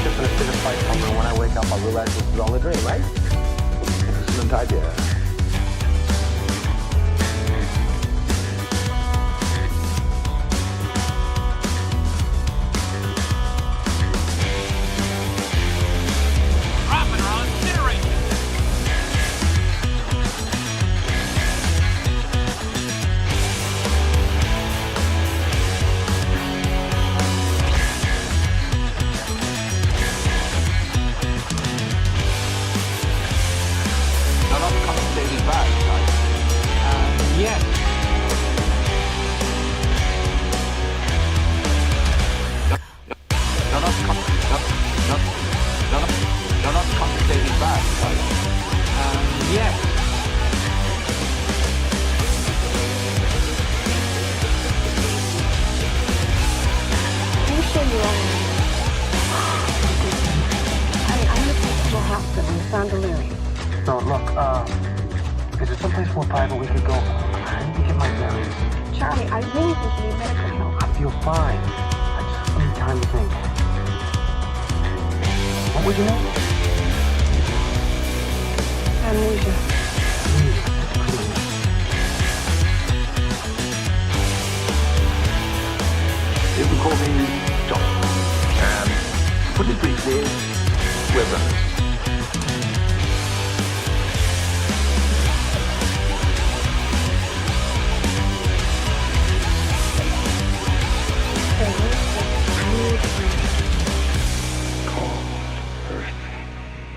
just gonna sit and fight from and when I wake up I'll realize this is all a dream, right? Excellent idea. So look, is there someplace more private we could go? I need to get my bearings. Charlie, I really think you need medical help. I feel fine. I just need time to think. What was your name? Amnesia. You can call me John. And put it briefly, we're brothers.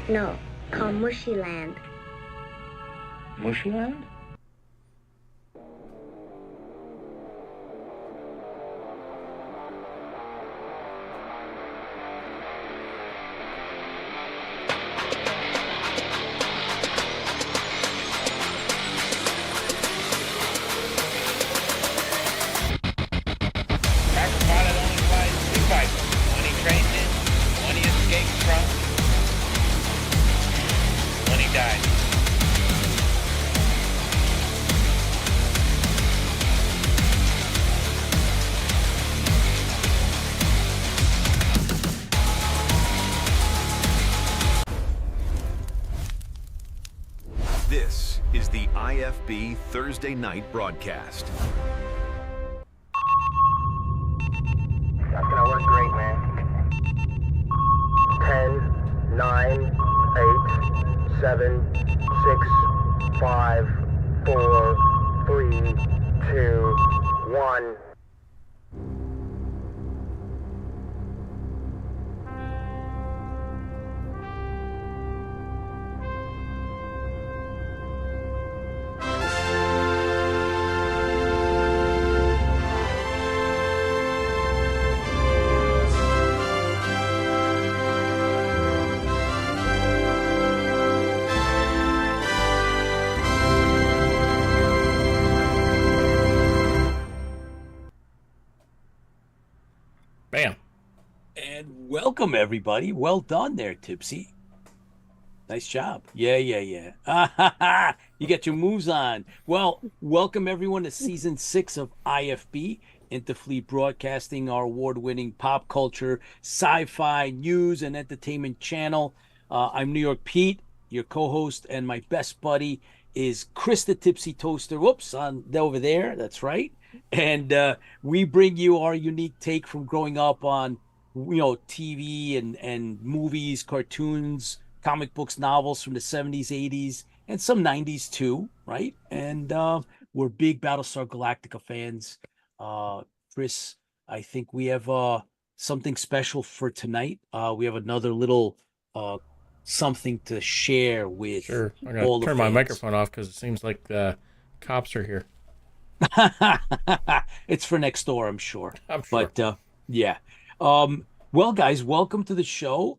No, called Mushy Land. Mushy Land? This is the IFB Thursday night broadcast. That's gonna work great, man. 10, 9, 8, 7, 6, 5, 4, 3, 2, 1. Bam. And welcome, everybody. Well done there, Tipsy. Nice job. Yeah. You got your moves on. Well, welcome, everyone, to Season 6 of IFB, Interfleet Broadcasting, our award-winning pop culture, sci-fi, news, and entertainment channel. I'm New York Pete, your co-host, and my best buddy is Chris the Tipsy Toaster. Whoops, on over there. That's right. And we bring you our unique take from growing up on, TV and movies, cartoons, comic books, novels from the 70s, 80s, and some 90s too, right? And we're big Battlestar Galactica fans. Chris, I think we have something special for tonight. We have another little something to share with Sure. I'm all going to the turn my fans. microphone off because it seems like the cops are here. It's for next door, I'm sure. I'm sure. But yeah. Well, guys, welcome to the show.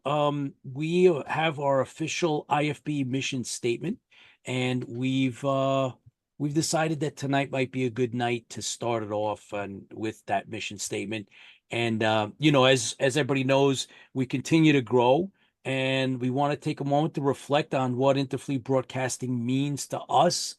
We have our official IFB mission statement, and we've decided that tonight might be a good night to start it off and with that mission statement. And as everybody knows, we continue to grow, and we want to take a moment to reflect on what Interfleet Broadcasting means to us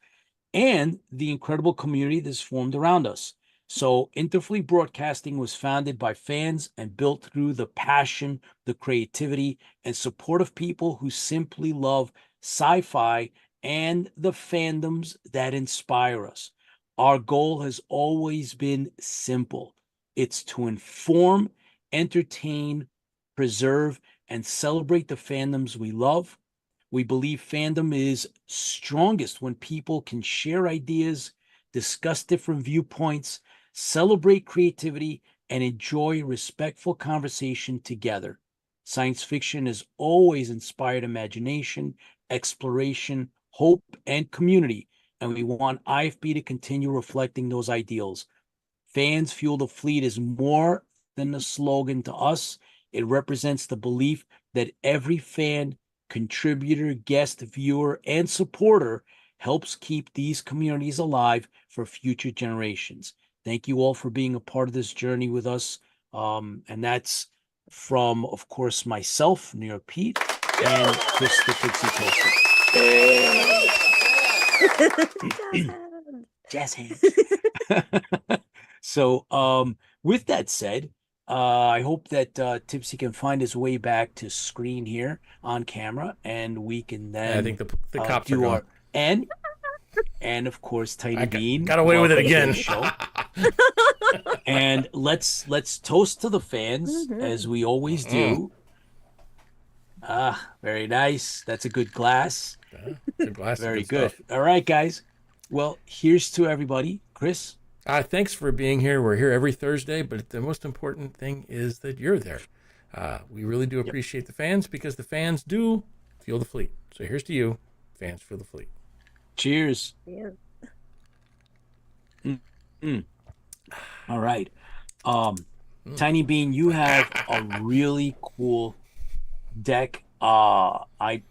and the incredible community that's formed around us. So Interfleet Broadcasting was founded by fans and built through the passion, the creativity, and support of people who simply love sci-fi and the fandoms that inspire us. Our goal has always been simple. It's to inform, entertain, preserve, and celebrate the fandoms we love. We believe fandom is strongest when people can share ideas, discuss different viewpoints, celebrate creativity, and enjoy respectful conversation together. Science fiction has always inspired imagination, exploration, hope, and community, and we want IFB to continue reflecting those ideals. Fans Fuel the Fleet is more than a slogan to us. It represents the belief that every fan, contributor, guest, viewer, and supporter helps keep these communities alive for future generations. Thank you all for being a part of this journey with us. And that's from, of course, myself, New York Pete, and Chris the Pixie Toaster. Jazz hands. So, with that said, I hope that Tipsy can find his way back to screen here on camera, and we can then I think the cops are do gone. our and of course Tiny Bean got away with it welcome to the again. show. And let's toast to the fans as we always do. Very nice. That's a good glass. Good glass. Very good. All right, guys. Well, here's to everybody. Chris. Thanks for being here. We're here every Thursday, but the most important thing is that you're there. We really do appreciate the fans because the fans do fuel the fleet. So here's to you, fans fuel the fleet. Cheers. Yeah. All right. Tiny Bean, you have a really cool deck. I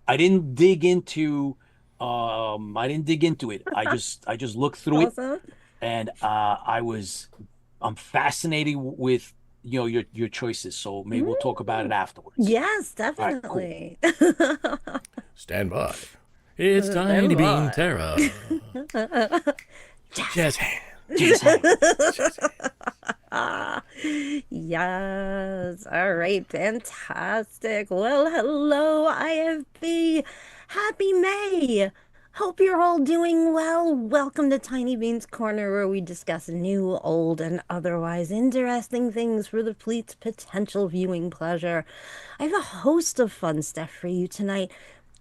didn't dig into it. I just looked through it. Awesome. And I'm fascinated with your choices. So maybe we'll talk about it afterwards. Yes, definitely. Stand by. It's Tiny Bean Terror. Jazz hands. Jazz hands. Yes. All right. Fantastic. Well, hello, IFB. Happy May. Hope you're all doing well. Welcome to Tiny Bean's Corner, where we discuss new, old, and otherwise interesting things for the fleet's potential viewing pleasure. I have a host of fun stuff for you tonight.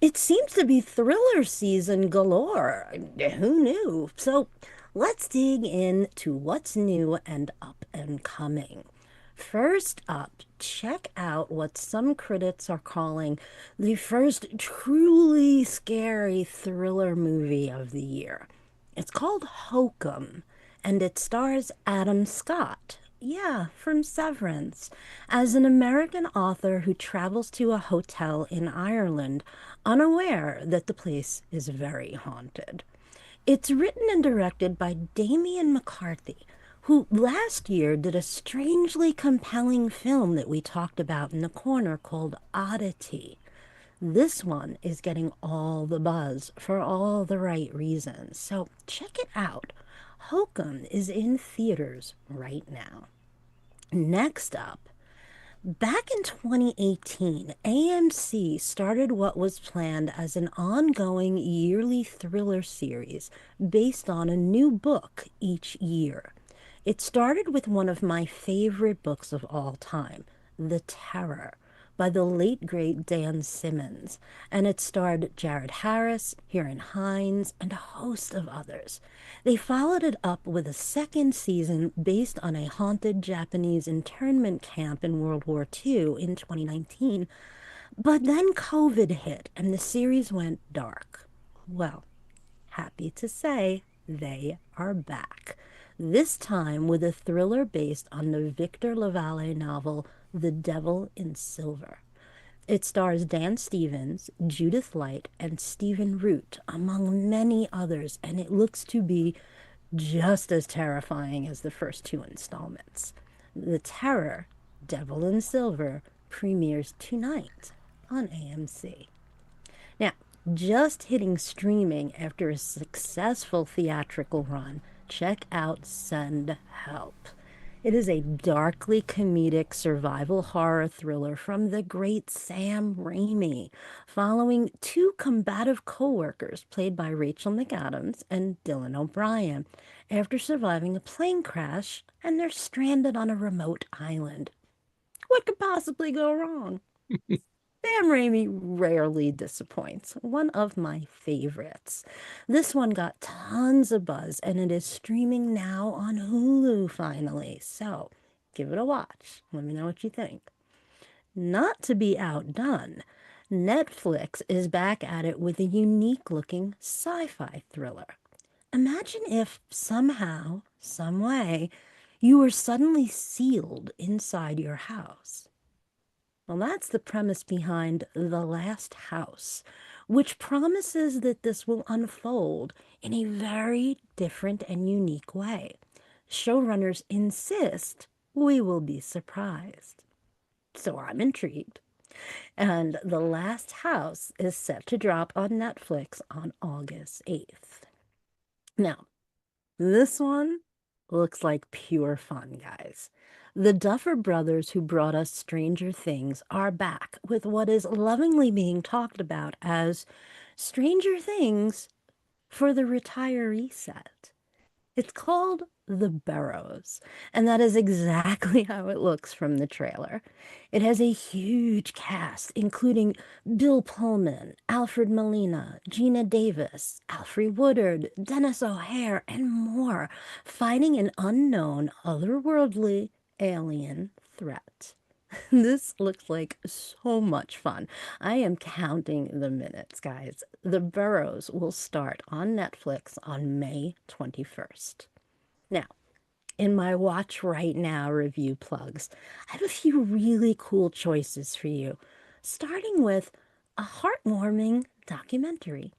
It seems to be thriller season galore. Who knew? So let's dig into what's new and up and coming. First up, check out what some critics are calling the first truly scary thriller movie of the year. It's called Hokum, and it stars Adam Scott. Yeah, from Severance, as an American author who travels to a hotel in Ireland, unaware that the place is very haunted. It's written and directed by Damien McCarthy, who last year did a strangely compelling film that we talked about in the corner called Oddity. This one is getting all the buzz for all the right reasons, so check it out. Hokum is in theaters right now. Next up, back in 2018, AMC started what was planned as an ongoing yearly thriller series based on a new book each year. It started with one of my favorite books of all time, The Terror, by the late great Dan Simmons, and it starred Jared Harris, Ciarán Hinds, and a host of others. They followed it up with a second season based on a haunted Japanese internment camp in World War II in 2019, but then COVID hit and the series went dark. Well, happy to say they are back. This time with a thriller based on the Victor LaValle novel The Devil in Silver. It stars Dan Stevens, Judith Light, and Stephen Root, among many others, and it looks to be just as terrifying as the first two installments. The Terror, Devil in Silver, premieres tonight on AMC. Now, just hitting streaming after a successful theatrical run, check out Send Help. It is a darkly comedic survival horror thriller from the great Sam Raimi, following two combative co-workers played by Rachel McAdams and Dylan O'Brien after surviving a plane crash, and they're stranded on a remote island. What could possibly go wrong? Sam Raimi rarely disappoints. One of my favorites. This one got tons of buzz and it is streaming now on Hulu finally. So give it a watch. Let me know what you think. Not to be outdone, Netflix is back at it with a unique looking sci-fi thriller. Imagine if somehow, some way, you were suddenly sealed inside your house. Well, that's the premise behind The Last House, which promises that this will unfold in a very different and unique way. Showrunners insist we will be surprised. So I'm intrigued. And The Last House is set to drop on Netflix on August 8th. Now, this one looks like pure fun, guys. The Duffer Brothers, who brought us Stranger Things, are back with what is lovingly being talked about as Stranger Things for the retiree set. It's called The Burrows, and that is exactly how it looks from the trailer. It has a huge cast, including Bill Pullman, Alfred Molina, Gina Davis, Alfre Woodard, Dennis O'Hare, and more, fighting an unknown, otherworldly alien threat. This looks like so much fun. I am counting the minutes, guys. The Burrows will start on Netflix on May 21st. Now, in my Watch Right Now review plugs, I have a few really cool choices for you, starting with a heartwarming documentary.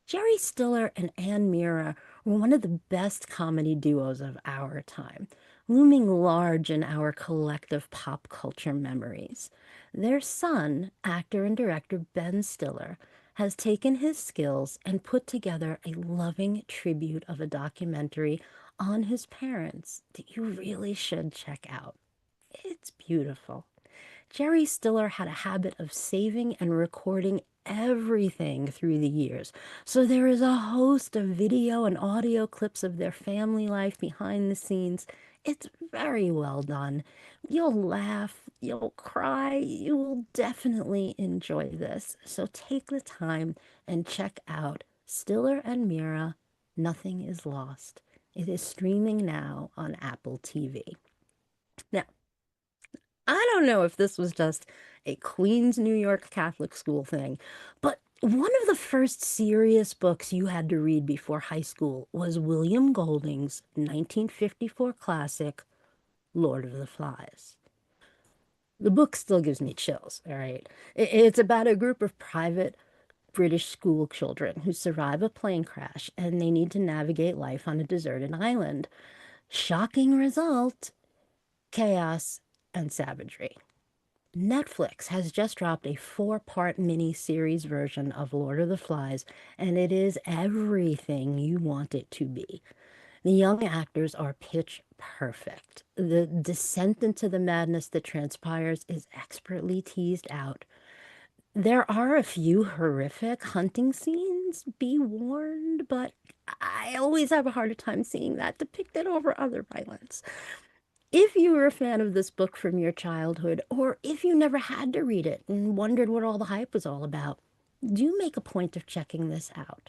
Jerry Stiller and Ann Mira were one of the best comedy duos of our time, looming large in our collective pop culture memories. Their son, actor and director Ben Stiller, has taken his skills and put together a loving tribute of a documentary on his parents that you really should check out. It's beautiful. Jerry Stiller had a habit of saving and recording everything through the years. So there is a host of video and audio clips of their family life behind the scenes. It's very well done. You'll laugh, you'll cry, you will definitely enjoy this. So take the time and check out Stiller and Mira, Nothing is Lost. It is streaming now on Apple TV. Now, I don't know if this was just a Queens, New York Catholic school thing, but one of the first serious books you had to read before high school was William Golding's 1954 classic, Lord of the Flies. The book still gives me chills, all right? It's about a group of private British school children who survive a plane crash and they need to navigate life on a deserted island. Shocking result, chaos and savagery. Netflix has just dropped a 4-part mini-series version of Lord of the Flies, and it is everything you want it to be. The young actors are pitch perfect. The descent into the madness that transpires is expertly teased out. There are a few horrific hunting scenes, be warned, but I always have a harder time seeing that depicted over other violence. If you were a fan of this book from your childhood, or if you never had to read it and wondered what all the hype was all about, do make a point of checking this out.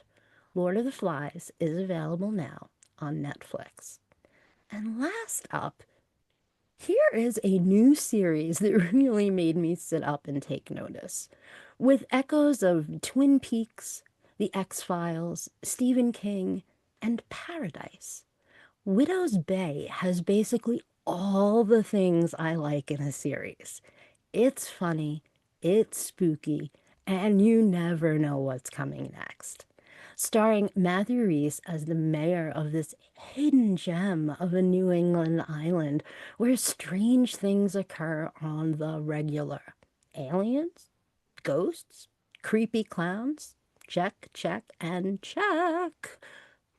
Lord of the Flies is available now on Netflix. And last up, here is a new series that really made me sit up and take notice. With echoes of Twin Peaks, The X-Files, Stephen King, and Paradise, Widow's Bay has basically all the things I like in a series. It's funny, it's spooky, and you never know what's coming next. Starring Matthew Rhys as the mayor of this hidden gem of a New England island where strange things occur on the regular. Aliens? Ghosts? Creepy clowns? Check, check, and check.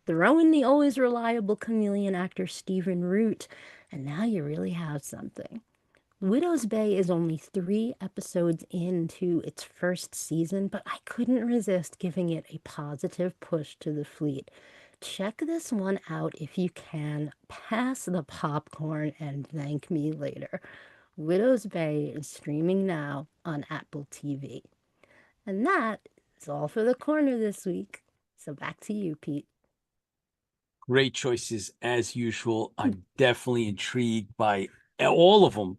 Throw in the always reliable chameleon actor Stephen Root, and now you really have something. Widow's Bay is only 3 episodes into its first season, but I couldn't resist giving it a positive push to the fleet. Check this one out if you can. Pass the popcorn and thank me later. Widow's Bay is streaming now on Apple TV. And that is all for the corner this week. So back to you, Pete. Great choices as usual. I'm definitely intrigued by all of them.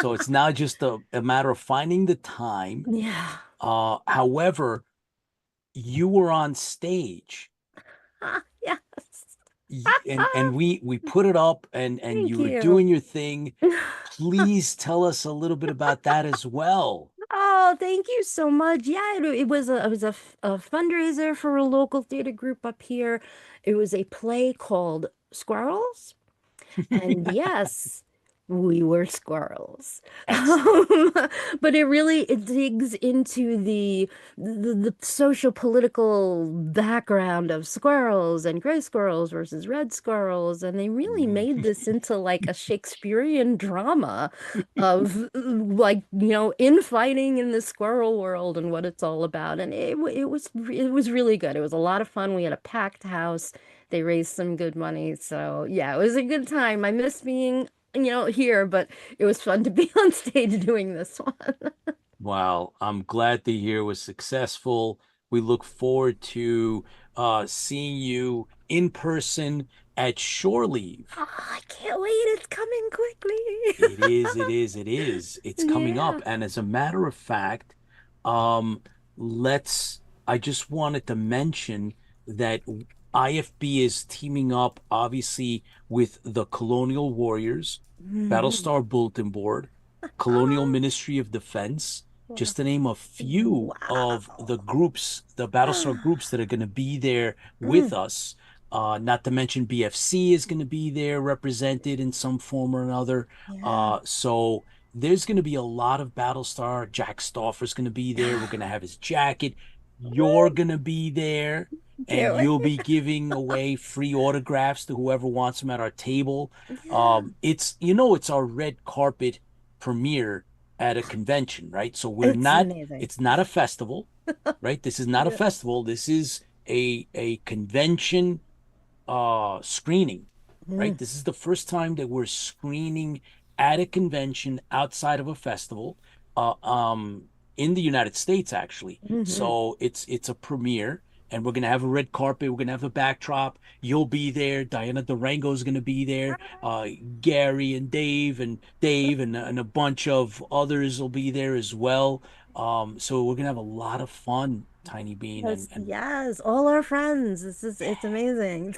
So it's now just a matter of finding the time. Yeah. However, you were on stage Yes. and we put it up and Thank you were you. doing your thing. Please tell us a little bit about that as well. Oh, thank you so much. Yeah, it was a fundraiser for a local theater group up here. It was a play called Squirrels. And yes, we were squirrels. Excellent. But it digs into the social political background of squirrels and gray squirrels versus red squirrels, and they really made this into like a Shakespearean drama of like, infighting in the squirrel world and what it's all about. And it was really good. It was a lot of fun. We had a packed house. They raised some good money. So yeah, it was a good time. I miss being, here, but it was fun to be on stage doing this one. Wow, I'm glad the year was successful. We look forward to seeing you in person at Shore Leave. Oh, I can't wait. It's coming quickly. It is, it is, it is. It's coming Yeah. up. And as a matter of fact, um, I just wanted to mention that IFB is teaming up, obviously, with the Colonial Warriors, Battlestar Bulletin Board, Colonial Ministry of Defense, just to name a few of the groups, the Battlestar groups that are going to be there with us. Not to mention BFC is going to be there represented in some form or another. Yeah. So there's going to be a lot of Battlestar. Jack Stauffer's going to be there. We're going to have his jacket. You're going to be there. And Can't wait. you'll be giving away free autographs to whoever wants them at our table. Yeah. It's our red carpet premiere at a convention, right? So It's amazing. it's not a festival, right? This is not a festival. This is a convention screening, right? This is the first time that we're screening at a convention outside of a festival, in the United States, actually. So it's a premiere, and we're gonna have a red carpet. We're gonna have a backdrop. You'll be there. Diana Durango is gonna be there. Gary and Dave and a bunch of others will be there as well. So we're gonna have a lot of fun, Tiny Bean, Yes, and yes, all our friends. It's amazing.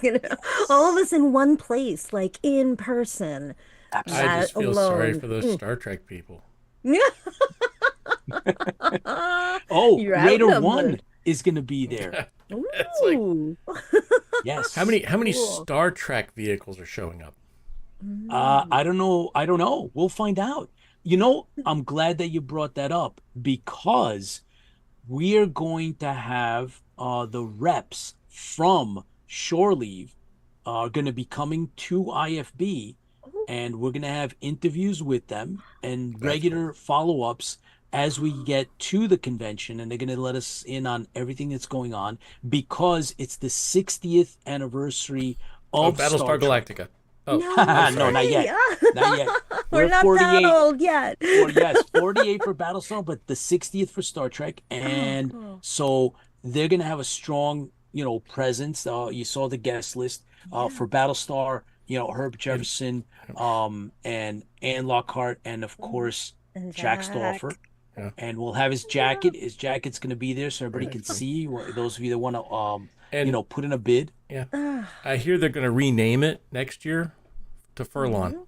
All of us in one place, like in person. absolutely. I just That feel sorry alone. for those Star Trek people. Oh, You're Raider One outnumbered. is gonna be there. It's like, Ooh. Yes. how many Cool. Star Trek vehicles are showing up? I don't know. I don't know. We'll find out. I'm glad that you brought that up because we are going to have the reps from Shore Leave are going to be coming to IFB, and we're going to have interviews with them and regular follow-ups as we get to the convention, and they're going to let us in on everything that's going on because it's the 60th anniversary Oh, of Star Battlestar Trek. Galactica. Oh, No No, not yet. way. Not yet. We're not that old yet. Well, yes, 48 for Battlestar, but the 60th for Star Trek. And cool. so they're going to have a strong, presence. You saw the guest list for Battlestar, Herb Jefferson, and Ann Lockhart, and of course, And Jack Jack. Stauffer. Yeah. And we'll have his jacket. His jacket's going to be there so everybody can see. Those of you that want to, And- put in a bid. yeah. I hear they're going to rename it next year to Furlong.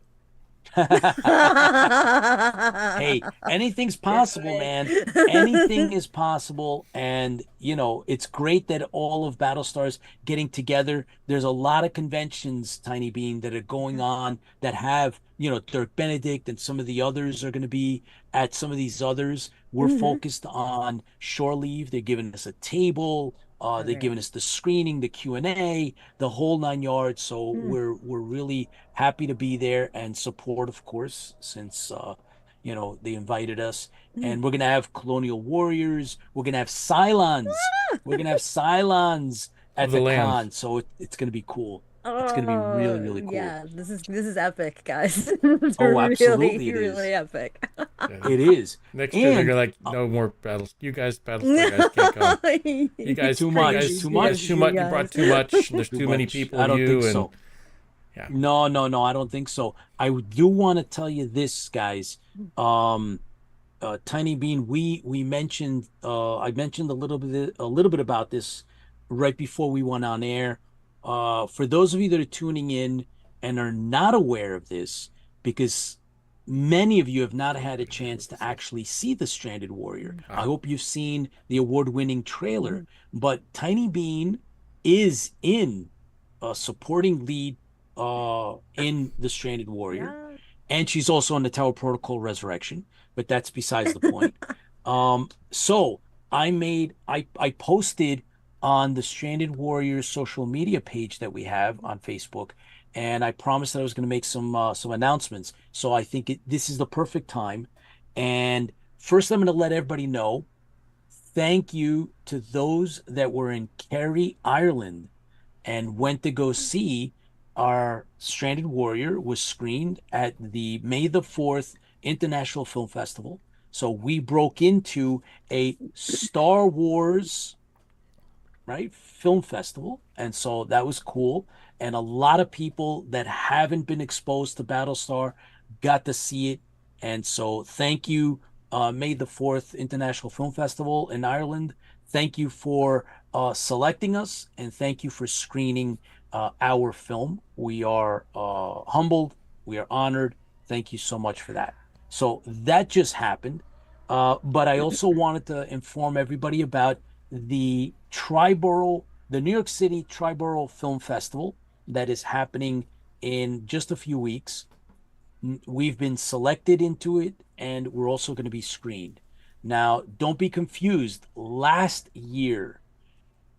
Hey, anything's possible, man. Anything is possible. And, it's great that all of Battlestar's getting together. There's a lot of conventions, Tiny Bean, that are going on that have, Dirk Benedict and some of the others are going to be at some of these others. We're focused on Shore Leave. They're giving us a table. They're giving us the screening, the Q&A, the whole 9 yards. So we're really happy to be there and support, of course, since they invited us. And we're gonna have Colonial Warriors. We're gonna have Cylons. We're gonna have Cylons Of at the the land. con. So it's gonna be cool. It's gonna be really, Oh, really cool. yeah, this is epic, guys. It's Oh, really, absolutely it really is. epic. Yeah. It is. Next year they're And gonna like no more battles. You guys, Battlestar guys can't come. You guys, Too you much, guys, too you guys much. too much. You brought too much. And there's Too too many much. people. I don't think You and so. yeah. No, no, no, I don't think so. I do want to tell you this, guys. Um, Tiny Bean, we mentioned I mentioned a little bit about this right before we went on air. For those of you that are tuning in and are not aware of this, because many of you have not had a chance to actually see the Stranded Warrior. I hope you've seen the award-winning trailer, but Tiny Bean is in a supporting lead in the Stranded Warrior, Yeah. and she's also on the Tower Protocol Resurrection, but that's besides the point. So I posted on the Stranded Warriors social media page that we have on Facebook, and I promised that I was going to make some announcements. So I think this is the perfect time. And first, I'm going to let everybody know. Thank you to those that were in Kerry, Ireland, and went to go see our Stranded Warrior was screened at the May the 4th International Film Festival. So we broke into a Star Wars, right, film festival. And so that was cool. And a lot of people that haven't been exposed to Battlestar got to see it. And so thank you, May the 4th International Film Festival in Ireland. Thank you for selecting us, and thank you for screening our film. We are humbled. We are honored. Thank you so much for that. So that just happened. But I also wanted to inform everybody about the New York City Triborough Film Festival that is happening in just a few weeks. We've been selected into it, and we're also going to be screened. Now, don't be confused. Last year,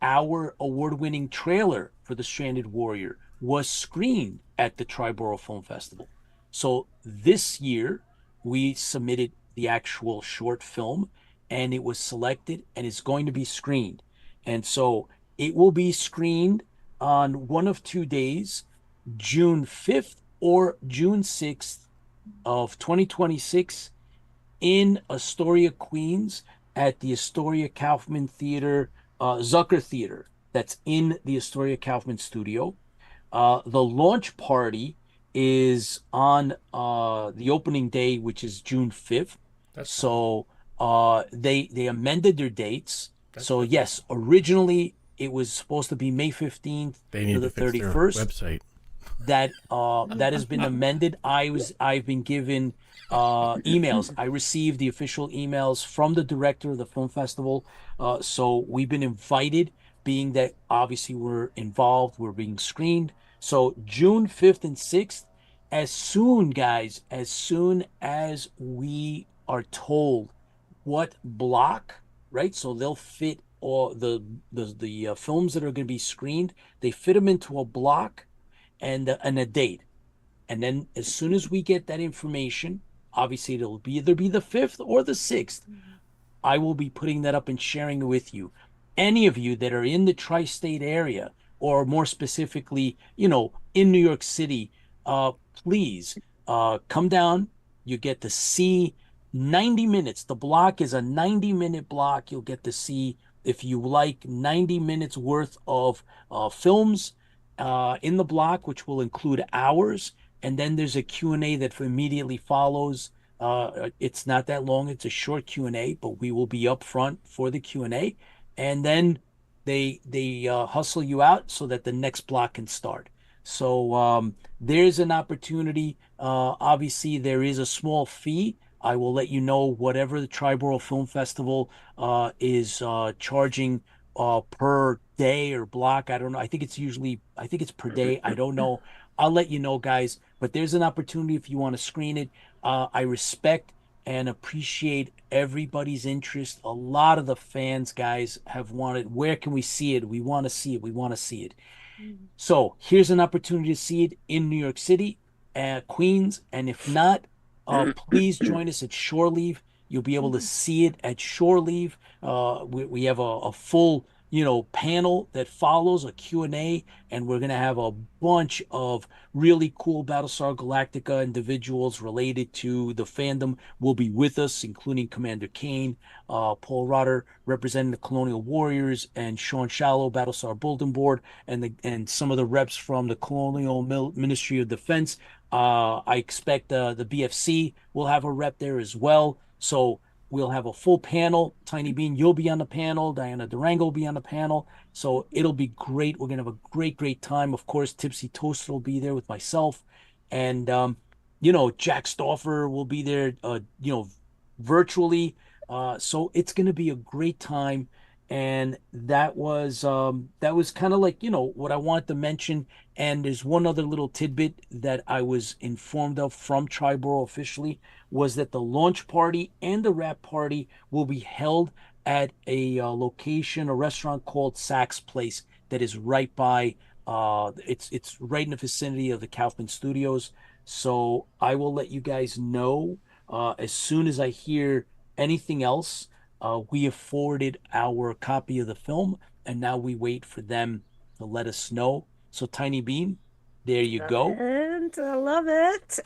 our award-winning trailer for The Stranded Warrior was screened at the Triborough Film Festival. So this year, we submitted the actual short film, and it was selected, and it's going to be screened. And so it will be screened on one of 2 days, June 5th or June 6th of 2026 in Astoria, Queens, at the Astoria Kaufman Theater, Zucker Theater, that's in the Astoria Kaufman studio. The launch party is on the opening day, which is June 5th. That's So they amended their dates. That's So yes, originally it was supposed to be May 15th they to need the to fix their 31st. website. That has been amended. I've been given emails. I received the official emails from the director of the film festival. So we've been invited, being that obviously we're involved, we're being screened. So June 5th and 6th, as soon, guys, as soon as we are told what block, right? So they'll fit all the films that are going to be screened. They fit them into a block and a date. And then as soon as we get that information, obviously it'll be either be the 5th or the 6th. I will be putting that up and sharing it with you. Any of you that are in the tri-state area, or more specifically, in New York City, please come down. You get to see 90 minutes. The block is a 90-minute block. You'll get to see, if you like, 90 minutes worth of films in the block, which will include ours. And then there's a Q&A that immediately follows. It's not that long. It's a short Q&A, but we will be up front for the Q&A. And then they hustle you out so that the next block can start. So there's an opportunity. Obviously, there is a small fee. I will let you know whatever the Triborough Film Festival is charging per day or block. I don't know. I think it's per day. I don't know. I'll let you know, guys. But there's an opportunity if you want to screen it. I respect and appreciate everybody's interest. A lot of the fans, guys, have wanted, where can we see it? We want to see it. We want to see it. So here's an opportunity to see it in New York City, Queens, and if not, please join us at Shore Leave. You'll be able to see it at Shore Leave. We have a full, panel that follows, a Q&A, and we're going to have a bunch of really cool Battlestar Galactica individuals related to the fandom will be with us, including Commander Kane, Paul Rotter representing the Colonial Warriors, and Sean Shallow, Battlestar Bulletin Board, and some of the reps from the Colonial Ministry of Defense. I expect the BFC will have a rep there as well. So we'll have a full panel. Tiny Bean, you'll be on the panel. Diana Durango will be on the panel. So it'll be great. We're going to have a great, great time. Of course, Tipsy Toaster will be there with myself. And, Jack Stauffer will be there, virtually. So it's going to be a great time. And that was kind of like, what I wanted to mention. And there's one other little tidbit that I was informed of from Triborough officially, was that the launch party and the wrap party will be held at a location, a restaurant called Saks Place that is right by, it's right in the vicinity of the Kaufman Studios. So I will let you guys know as soon as I hear anything else. We have forwarded our copy of the film, and now we wait for them to let us know. So, Tiny Bean, there you go. And I love it.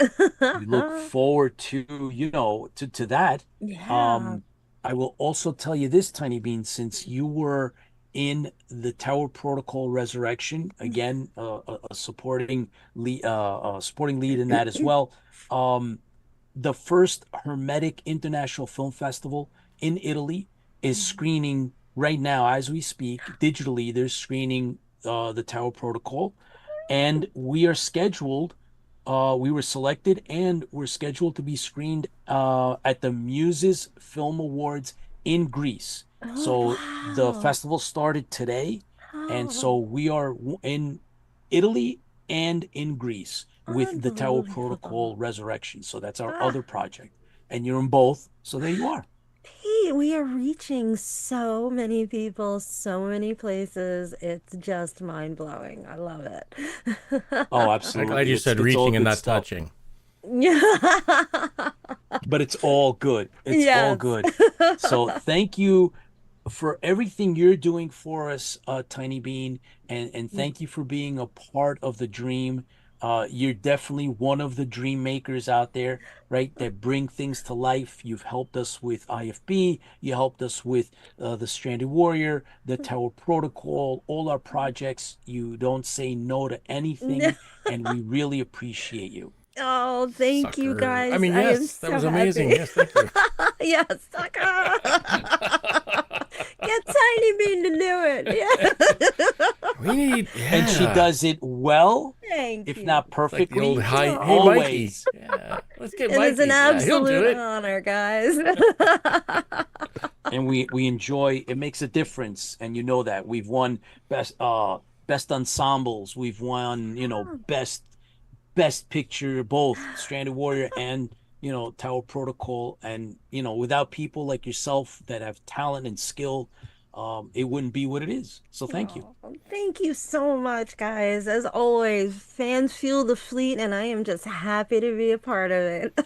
We look forward to, to that. Yeah. I will also tell you this, Tiny Bean, since you were in the Tower Protocol Resurrection, again, a supporting lead in that as well. The first Hermetic International Film Festival in Italy is screening right now as we speak. Digitally, they're screening the Tower Protocol, and we are scheduled. We were selected, and we're scheduled to be screened at the Muses Film Awards in Greece. So the festival started today, and so we are in Italy and in Greece with the Tower Protocol Resurrection. So that's our other project, and you're in both. So there you are. Pete, we are reaching so many people, so many places. It's just mind-blowing. I love it. Oh, I'm absolutely. glad you said It's all reaching and good not stuff. touching. But it's all good. It's all Yes. good. So thank you for everything you're doing for us, Tiny Bean, and thank you for being a part of the dream. You're definitely one of the dream makers out there, right? That bring things to life. You've helped us with IFB. You helped us with the Stranded Warrior, the Tower Protocol, all our projects. You don't say no to anything, and we really appreciate you. Oh, thank you Sucker. guys. I mean, I am yes, that so was amazing. happy. Yes, thank you. Yes, sucker. Get Tiny Bean to do it. Yeah. We need, And she does it well, Thank if you. not like the perfectly. old hey Mikey. Always. Yeah, let's get It Mikey. is an Yeah, he'll do absolute it. honor, guys. And we enjoy it. Makes a difference, and you know that we've won best ensembles. We've won best picture, both Stranded Warrior and Tower Protocol. And without people like yourself that have talent and skill, it wouldn't be what it is. So thank you. Oh, thank you so much, guys. As always, fans fuel the fleet, and I am just happy to be a part of it.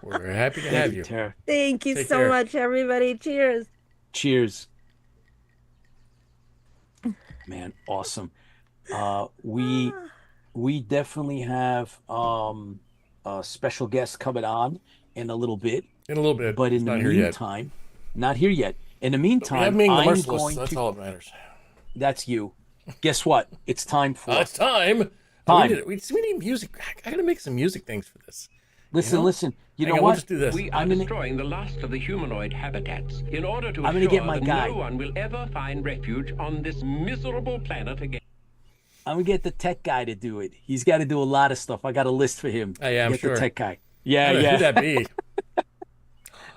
We're happy to Thank have you, you. Tara. Thank you Take so care. much, everybody. Cheers. Cheers. Man, awesome. We definitely have a special guest coming on in a little bit, In a little bit. but It's in the not here yet. meantime, not here yet. In the We have meantime, being the I'm merciless. going That's to. all that matters. That's you. Guess what? It's time for. It's time. Time. We need music. I gotta make some music things for this. Listen. You Hang know on, what? we'll just do this. We are I'm gonna- destroying the last of the humanoid habitats in order to I'm gonna ensure get my that guy. no one will ever find refuge on this miserable planet again. I'm gonna get the tech guy to do it. He's got to do a lot of stuff. I got a list for him. Oh, yeah, I'm get sure. the tech guy. Yeah, Who'd yeah. that be?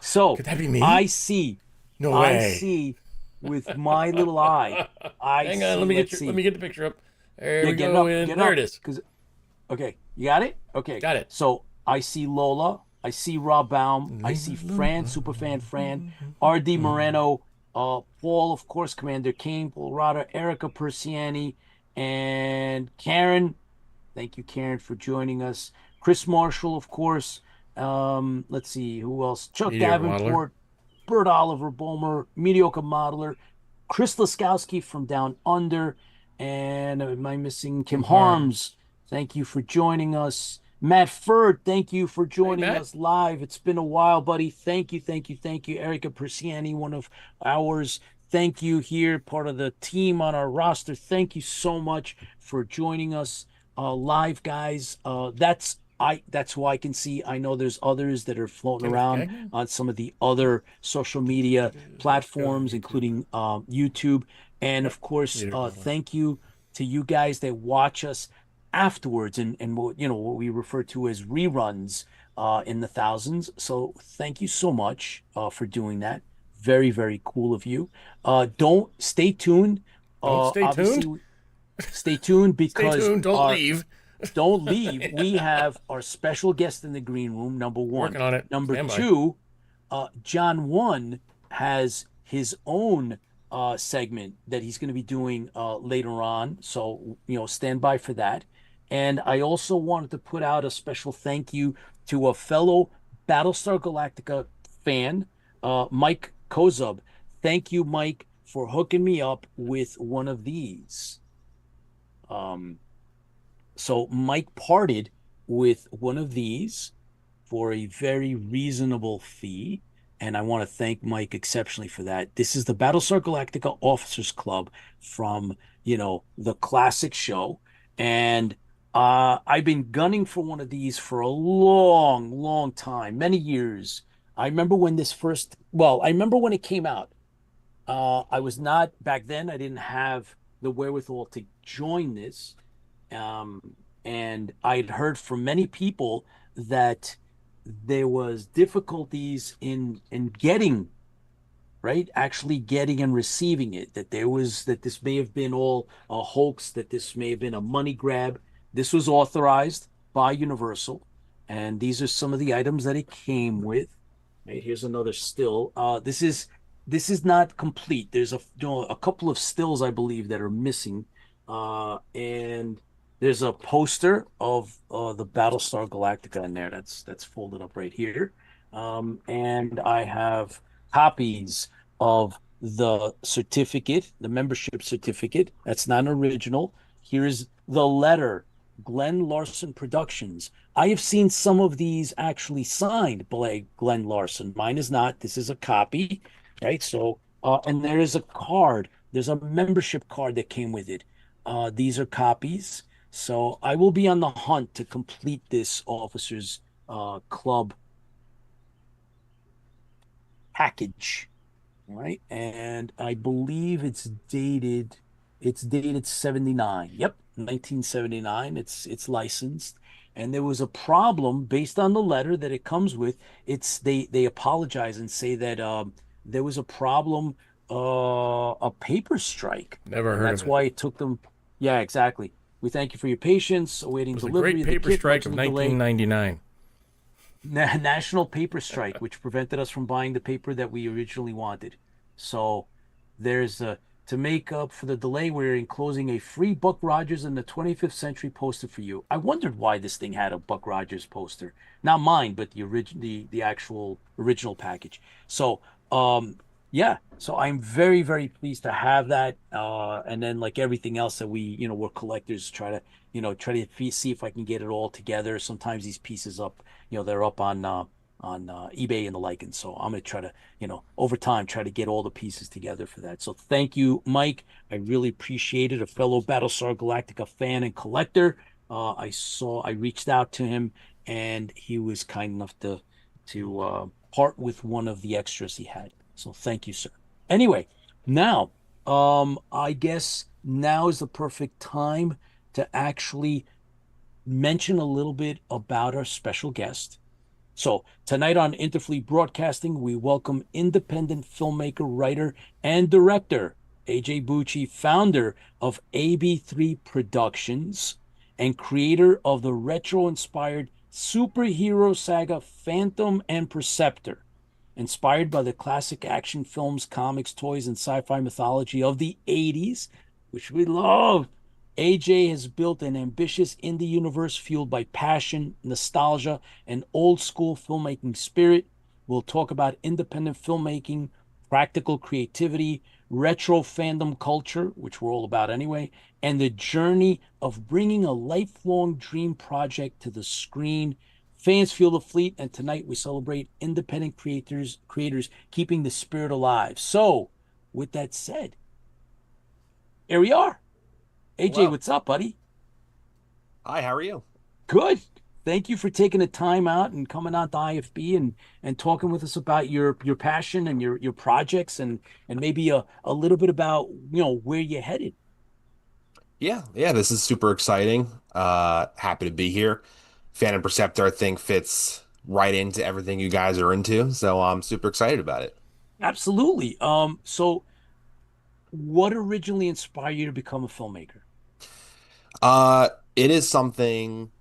So Could that be me? I see. No I way. see with my little eye. Hang on, let me Let's get the picture up. There we get go. it up, And get there up, it is. 'cause- okay, you got it? Okay. Got it. So I see Lola. I see Rob Baum. I see Fran, Superfan Fran, R.D. Moreno, Paul, of course, Commander King, Paul Rada, Erica Persiani, and Karen. Thank you, Karen, for joining us. Chris Marshall, of course. Let's see, who else? Chuck Mediocre Davenport, Bert Oliver Bulmer, Mediocre Modeler, Chris Laskowski from Down Under, and am I missing Kim Harms? Thank you for joining us. Matt Ferd, thank you for joining us live. It's been a while, buddy. Thank you, thank you, thank you. Erica Persiani, one of ours. Thank you here, part of the team on our roster. Thank you so much for joining us live, guys. That's who I can see. I know there's others that are floating around on some of the other social media platforms, including YouTube. And of course, thank you to you guys that watch us afterwards and what we refer to as reruns in the thousands. So thank you so much for doing that. Very, very cool of you. Don't stay tuned. Stay tuned because stay tuned. Don't leave. Don't leave. We have our special guest in the green room, number one. Working on it. Number two, John One has his own segment that he's going to be doing later on. So, stand by for that. And I also wanted to put out a special thank you to a fellow Battlestar Galactica fan, Mike Kozub. Thank you, Mike, for hooking me up with one of these. So Mike parted with one of these for a very reasonable fee, and I want to thank Mike exceptionally for that. This is the Battlestar Galactica Officers Club from, the classic show, and I've been gunning for one of these for a long, long time, many years. I remember when it came out. I was not, back then, I didn't have the wherewithal to join this. And I'd heard from many people that there was difficulties in getting, actually getting and receiving it, that this may have been all a hoax, that this may have been a money grab. This was authorized by Universal, and these are some of the items that it came with. Right, here's another still. This is not complete. There's a couple of stills, I believe, that are missing, and there's a poster of the Battlestar Galactica in there. That's folded up right here, and I have copies of the certificate, the membership certificate. That's not an original. Here's the letter, Glenn Larson Productions. I have seen some of these actually signed by Glenn Larson. Mine is not. This is a copy, right? So, and there is a card. There's a membership card that came with it. These are copies. So I will be on the hunt to complete this Officers Club package, right? And I believe it's dated 79. Yep, 1979. It's licensed. And there was a problem based on the letter that it comes with. They apologize and say that there was a problem, a paper strike. Never heard of it. That's why it took them. Yeah, exactly. We thank you for your patience, awaiting delivery. It was a great paper strike of 1999. National paper strike, which prevented us from buying the paper that we originally wanted. So there's to make up for the delay, we're enclosing a free Buck Rogers in the 25th Century poster for you. I wondered why this thing had a Buck Rogers poster. Not mine, but the actual original package. So yeah, so I'm very, very pleased to have that. And then, like everything else that we're collectors, try to see if I can get it all together. Sometimes these pieces they're up on eBay and the like. And so I'm going to try to, over time, try to get all the pieces together for that. So thank you, Mike. I really appreciate it. A fellow Battlestar Galactica fan and collector. I reached out to him, and he was kind enough to part with one of the extras he had. So thank you, sir. Anyway, now, I guess now is the perfect time to actually mention a little bit about our special guest. So tonight on Interfleet Broadcasting, we welcome independent filmmaker, writer, and director, AJ Bucci, founder of AB3 Productions and creator of the retro-inspired superhero saga Phantom and Perceptor, inspired by the classic action films, comics, toys, and sci-fi mythology of the 80s, which we love. AJ has built an ambitious indie universe fueled by passion, nostalgia, and old school filmmaking spirit. We'll talk about independent filmmaking, practical creativity, retro fandom culture, which we're all about anyway, and the journey of bringing a lifelong dream project to the screen. Fans feel the fleet, and tonight we celebrate independent creators keeping the spirit alive. So, with that said, here we are. AJ, Hello. what's up, buddy? Hi, how are you? Good. Thank you for taking the time out and coming out to IFB and talking with us about your passion and your projects and maybe a little bit about where you're headed. Yeah, this is super exciting. Happy to be here. Phantom and Perceptor, I think, fits right into everything you guys are into, so I'm super excited about it. Absolutely. So what originally inspired you to become a filmmaker? It is something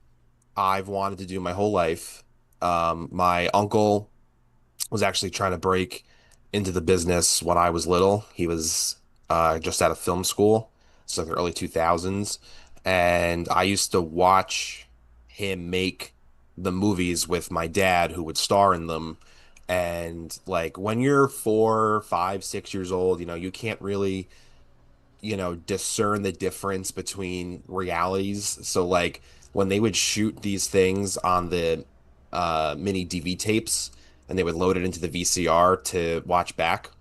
I've wanted to do my whole life. My uncle was actually trying to break into the business when I was little. He was just out of film school, so like the early 2000s, and I used to watch him make the movies with my dad, who would star in them. And like when you're 4, 5, 6 years old, you can't really discern the difference between realities. So like when they would shoot these things on the mini DV tapes and they would load it into the VCR to watch back,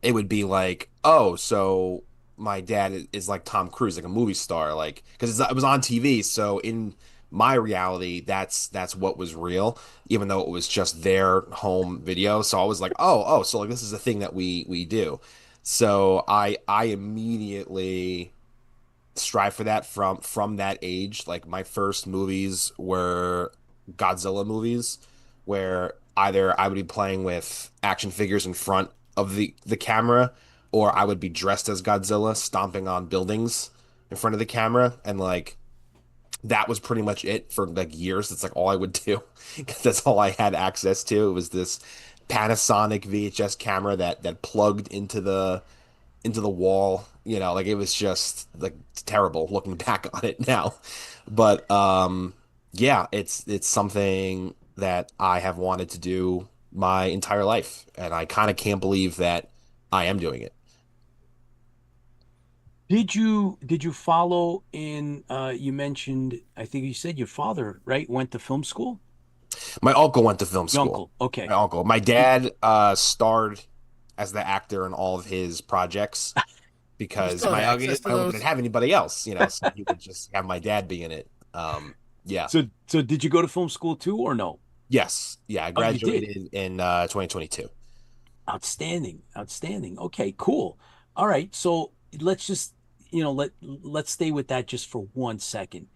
it would be like, oh, so my dad is like Tom Cruise, like a movie star, like because it was on TV. So in my reality, that's what was real, even though it was just their home video. So I was like, oh, so like this is a thing that we do. So I immediately strive for that from that age. Like my first movies were Godzilla movies, where either I would be playing with action figures in front of the camera, or I would be dressed as Godzilla, stomping on buildings in front of the camera, and like that was pretty much it for like years. That's like all I would do because that's all I had access to. It was this Panasonic VHS camera that plugged into the wall. Like it was just like terrible looking back on it now. But yeah, it's something that I have wanted to do my entire life, and I kind of can't believe that I am doing it. Did you follow in you mentioned, I think you said your father, right, went to film school? My uncle went to film Your school. uncle. Okay. My uncle. My Did, dad starred as the actor in all of his projects You because still have access to my uncle those? didn't have anybody else, so he would just have my dad be in it. Yeah. so did you go to film school too or no? Yes. Yeah, I Oh, you did. graduated in 2022. Outstanding. Outstanding. Okay, cool. All right. So let's just, let's stay with that just for 1 second.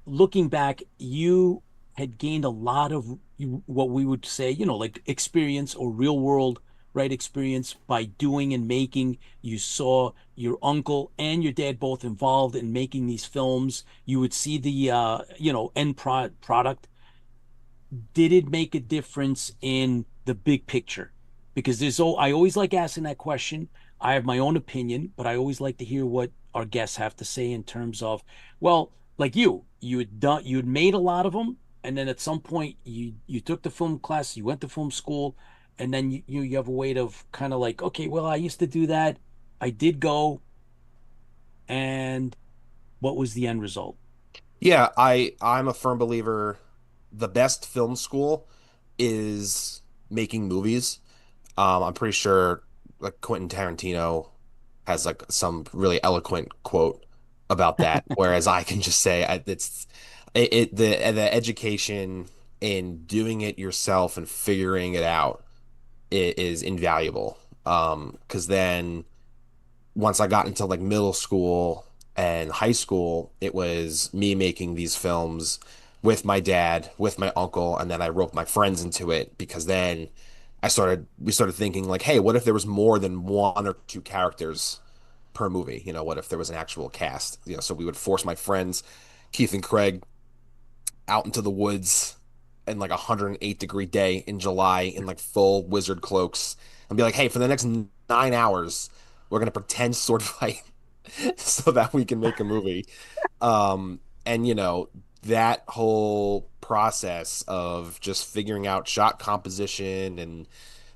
Looking back, you had gained a lot of what we would say, like experience or real world, right, experience by doing and making. You saw your uncle and your dad both involved in making these films. You would see the, end product. Did it make a difference in the big picture? Because I always like asking that question. I have my own opinion, but I always like to hear what our guests have to say in terms of, well, like you had made a lot of them, and then at some point you took the film class, you went to film school, and then you have a way of kind of like, okay, well, I used to do that, I did go, and what was the end result? Yeah, I'm a firm believer the best film school is making movies. I'm pretty sure like Quentin Tarantino has like some really eloquent quote about that, whereas I can just say the education in doing it yourself and figuring it out is invaluable. Because then once I got into like middle school and high school, it was me making these films with my dad, with my uncle, and then I roped my friends into it because then we started thinking like, hey, what if there was more than one or two characters per movie? What if there was an actual cast? So we would force my friends, Keith and Craig, out into the woods in like a 108-degree day in July in like full wizard cloaks and be like, hey, for the next 9 hours, we're gonna pretend sword fight so that we can make a movie. And that whole process of just figuring out shot composition and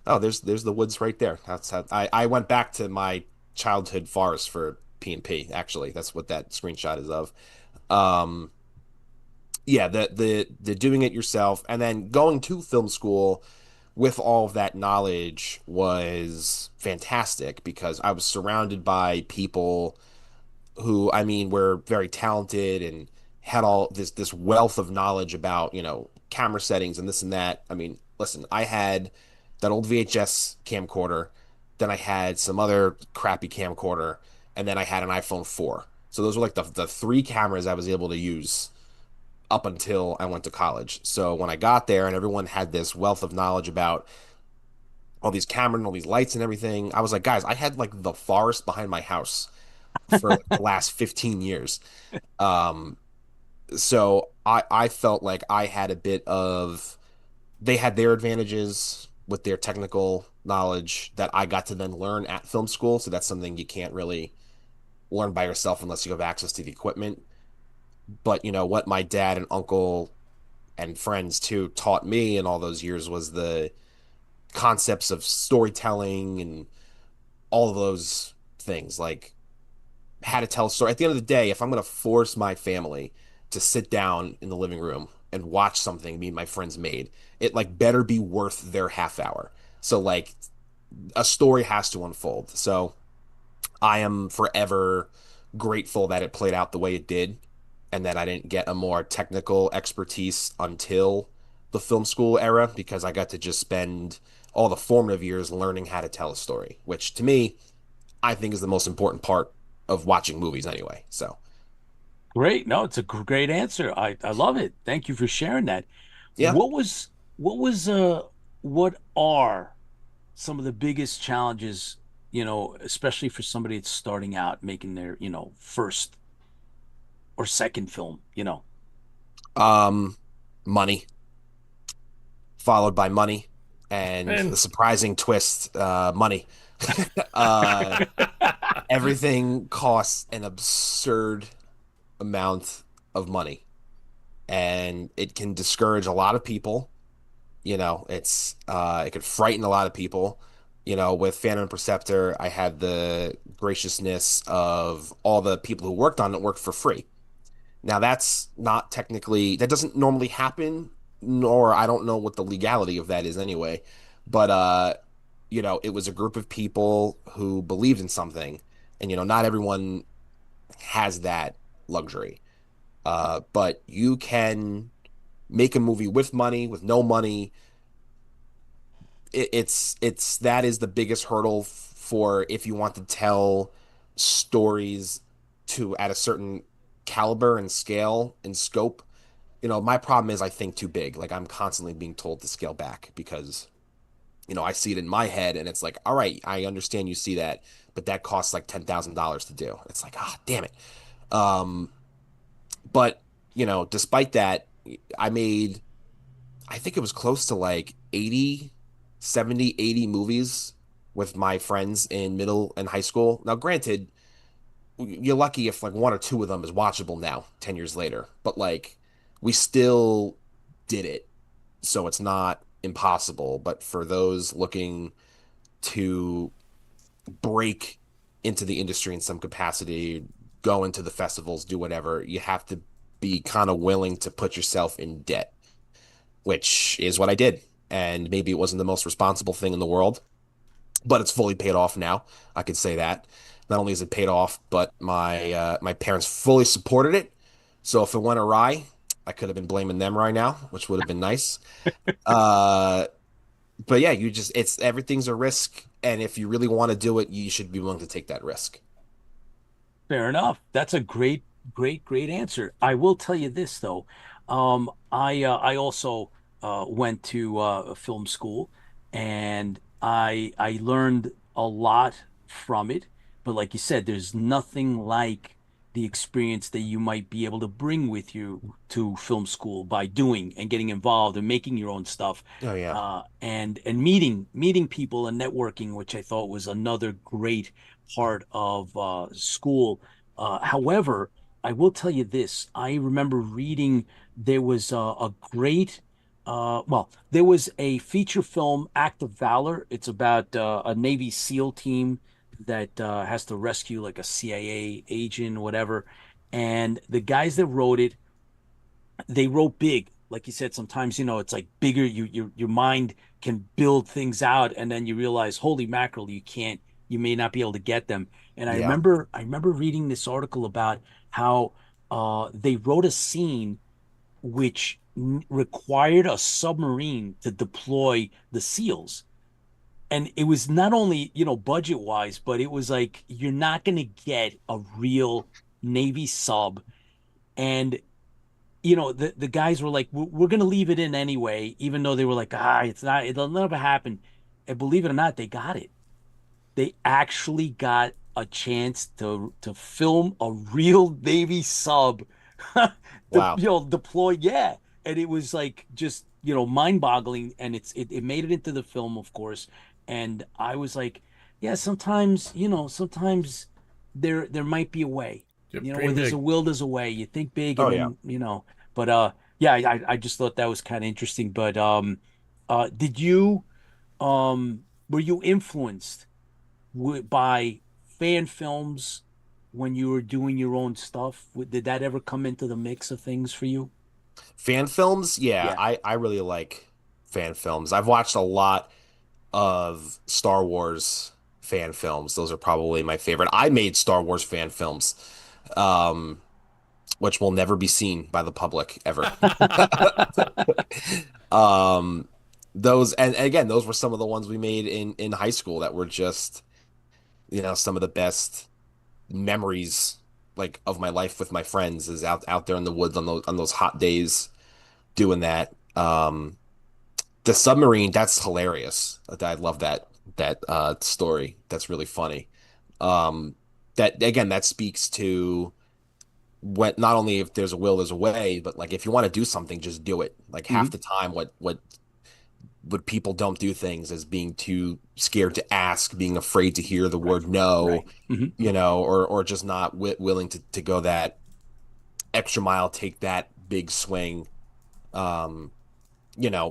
oh, there's the woods right there. That's how I went back to my childhood forest for P&P, actually. That's what that screenshot is of. Um, yeah, the doing it yourself and then going to film school with all of that knowledge was fantastic because I was surrounded by people who, I mean, were very talented and had all this wealth of knowledge about, camera settings and this and that. I mean, listen, I had that old VHS camcorder, then I had some other crappy camcorder, and then I had an iPhone 4. So those were like the three cameras I was able to use up until I went to college. So when I got there and everyone had this wealth of knowledge about all these cameras and all these lights and everything, I was like, guys, I had like the forest behind my house for like the last 15 years. Um, so I felt like I had a bit of they had their advantages with their technical knowledge that I got to then learn at film school. So that's something you can't really learn by yourself unless you have access to the equipment. But what my dad and uncle and friends too taught me in all those years was the concepts of storytelling and all of those things like how to tell a story. At the end of the day, if I'm going to force my family to sit down in the living room and watch something me and my friends made, it like better be worth their half hour. So like a story has to unfold. So I am forever grateful that it played out the way it did and that I didn't get a more technical expertise until the film school era because I got to just spend all the formative years learning how to tell a story, which to me, I think is the most important part of watching movies anyway. So, Great. No, it's a great answer. I love it. Thank you for sharing that. yeah. What was what was what are some of the biggest challenges, especially for somebody that's starting out making their, first or second film? Um, Money, followed by money, and the And surprising twist, money. uh, Everything costs an absurd amount of money, and it can discourage a lot of people. It could frighten a lot of people. With Phantom and Perceptor, I had the graciousness of all the people who worked on it worked for free. Now that's not technically that doesn't normally happen, nor I don't know what the legality of that is anyway. But it was a group of people who believed in something, and not everyone has that luxury. But you can make a movie with money, with no money. It's that is the biggest hurdle for if you want to tell stories to at a certain caliber and scale and scope. My problem is I think too big. Like I'm constantly being told to scale back because, I see it in my head and it's like, all right, I understand you see that, but that costs like $10,000 to do. It's like, ah, damn it. Um, but despite that, I made I think it was close to like 80, 70, 80 movies with my friends in middle and high school. Now, granted, you're lucky if like one or two of them is watchable now, 10 years later, but like we still did it. So it's not impossible. But for those looking to break into the industry in some capacity, go into the festivals, do whatever, you have to be kind of willing to put yourself in debt, which is what I did. And maybe it wasn't the most responsible thing in the world, but it's fully paid off now. I could say that. Not only is it paid off, but my parents fully supported it. So if it went awry, I could have been blaming them right now, which would have been nice. Uh, but yeah, it's everything's a risk, and if you really want to do it, you should be willing to take that risk. Fair enough. That's a great, great, great answer. I will tell you this though. I also went to film school, and I learned a lot from it. But like you said, there's nothing like the experience that you might be able to bring with you to film school by doing and getting involved and making your own stuff. Oh yeah. And meeting people and networking, which I thought was another great part of school. However, I will tell you this. I remember reading there was a great there was a feature film, Act of Valor. It's about a Navy SEAL team that has to rescue like a CIA agent or whatever. And the guys that wrote it, they wrote big. Like you said, sometimes, it's like bigger. Your mind can build things out, and then you realize, holy mackerel, you may not be able to get them. And Yeah. I remember reading this article about how they wrote a scene which required a submarine to deploy the SEALs. And it was not only, budget wise, but it was like, you're not going to get a real Navy sub. And, the guys were like, we're going to leave it in anyway, even though they were like, it'll never happen. And believe it or not, they got it. They actually got a chance to film a real Navy sub Wow. deploy. Yeah. And it was like just, mind-boggling. And it made it into the film, of course. And I was like, yeah, sometimes there might be a way. Yep, Where dream there's big. a will, there's a way. You think big, Oh, and then, but yeah, I just thought that was kind of interesting. But did you were you influenced by fan films when you were doing your own stuff? Did that ever come into the mix of things for you? Fan films? Yeah, Yeah. I really like fan films. I've watched a lot of Star Wars fan films. Those are probably my favorite. I made Star Wars fan films, um, which will never be seen by the public ever. Um, those and again, those were some of the ones we made in high school that were just, some of the best memories like of my life with my friends is out there in the woods on those hot days doing that. The submarine, that's hilarious. I love that story. That's really funny. That again, that speaks to what not only if there's a will, there's a way, but like if you want to do something, just do it. Like half Mhm. the time, what people don't do things is being too scared to ask, being afraid to hear the word no, Right. Mhm. or just not willing to go that extra mile, take that big swing. Um,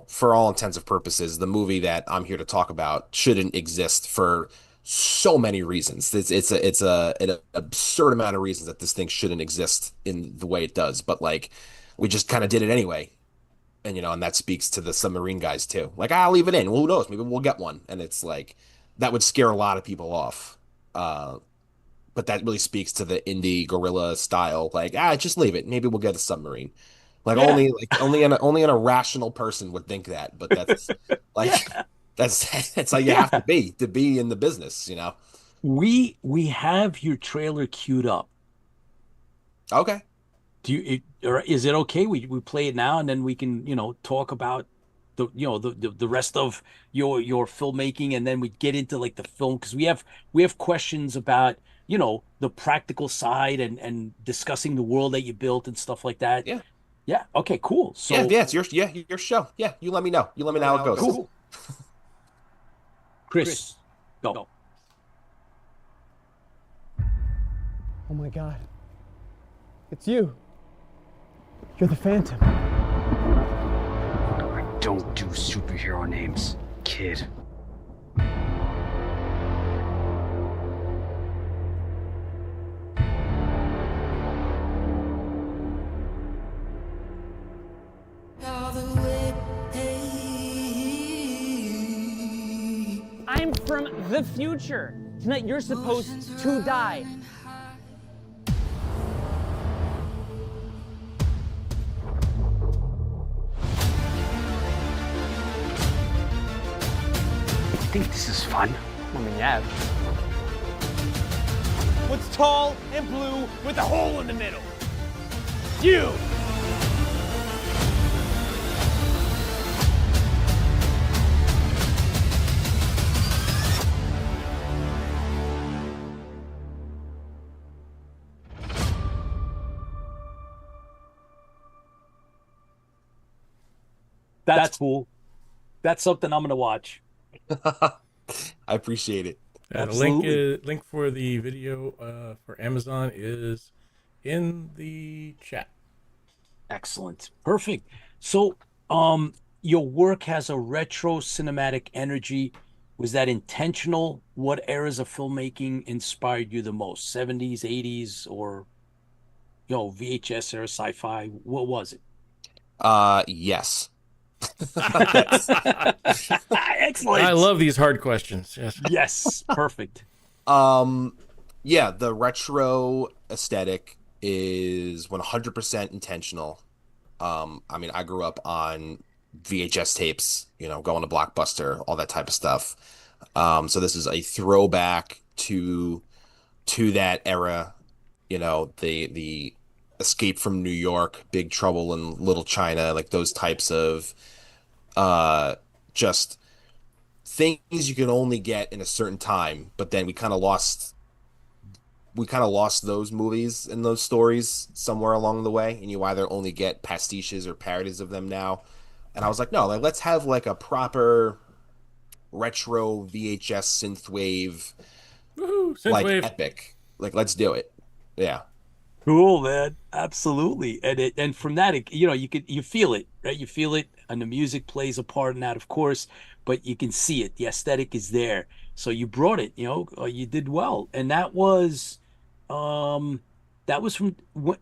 for all intents and purposes, the movie that I'm here to talk about shouldn't exist for so many reasons. It's an absurd amount of reasons that this thing shouldn't exist in the way it does. But like, we just kind of did it anyway, and that speaks to the submarine guys too. Like, I'll leave it in. Well, who knows? Maybe we'll get one. And it's like that would scare a lot of people off. But that really speaks to the indie guerrilla style. Like, just leave it. Maybe we'll get a submarine. Like Yeah. only an irrational person would think that, but that's like Yeah. that's how you have Yeah. to be in the business. We have your trailer queued up. Okay. Or is it okay? We play it now and then we can, talk about the rest of your filmmaking, and then we get into like the film because we have questions about, the practical side and discussing the world that you built and stuff like that. Yeah. Yeah. Okay, cool. So Yeah, it's your show. Yeah, you let me know. You let me know how it goes. cool. Chris, go. Oh my God. It's you. You're the Phantom. I don't do superhero names, kid. I'm from the future. Tonight you're supposed to die. You think this is fun? I mean, yeah. What's tall and blue with a hole in the middle? You! That's cool. That's something I'm gonna watch. I appreciate it. The Absolutely. link for the video for Amazon is in the chat. Excellent. Perfect. So, your work has a retro cinematic energy. Was that intentional? What eras of filmmaking inspired you the most? 70s, 80s, or VHS era, sci-fi? What was it? Yes. That's Excellent. I love these hard questions. Yes. Yes, perfect. yeah, the retro aesthetic is 100% intentional. I mean, I grew up on VHS tapes, going to Blockbuster, all that type of stuff. So this is a throwback to that era, the Escape from New York, Big Trouble in Little China, like those types of uh just things you can only get in a certain time, but then we kind of lost those movies and those stories somewhere along the way, and you either only get pastiches or parodies of them now. And I was like, no, like let's have like a proper retro VHS synthwave Woohoo! like Synthwave. epic. Like let's do it. Yeah. Cool, man. Absolutely. And from that, you feel it, right? You feel it, and the music plays a part in that, of course, but you can see it. The aesthetic is there. So you brought it, you did well. And that was from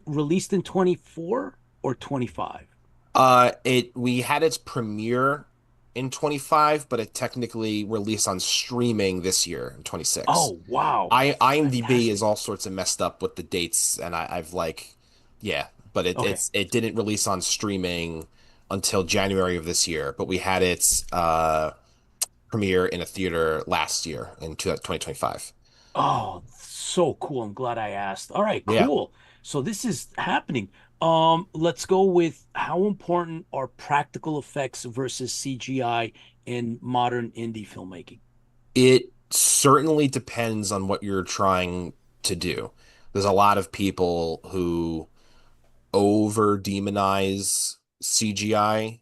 released in 24 or 25? We had its premiere in 25, but it technically released on streaming this year in 26. Oh, wow. IMDb Fantastic. is all sorts of messed up with the dates, and I've like, yeah, but Okay. it didn't release on streaming until January of this year, but we had its premiere in a theater last year in 2025. Oh, so cool. I'm glad I asked. All right, Yeah. cool. So this is happening. Let's go with how important are practical effects versus CGI in modern indie filmmaking? It certainly depends on what you're trying to do. There's a lot of people who over demonize CGI.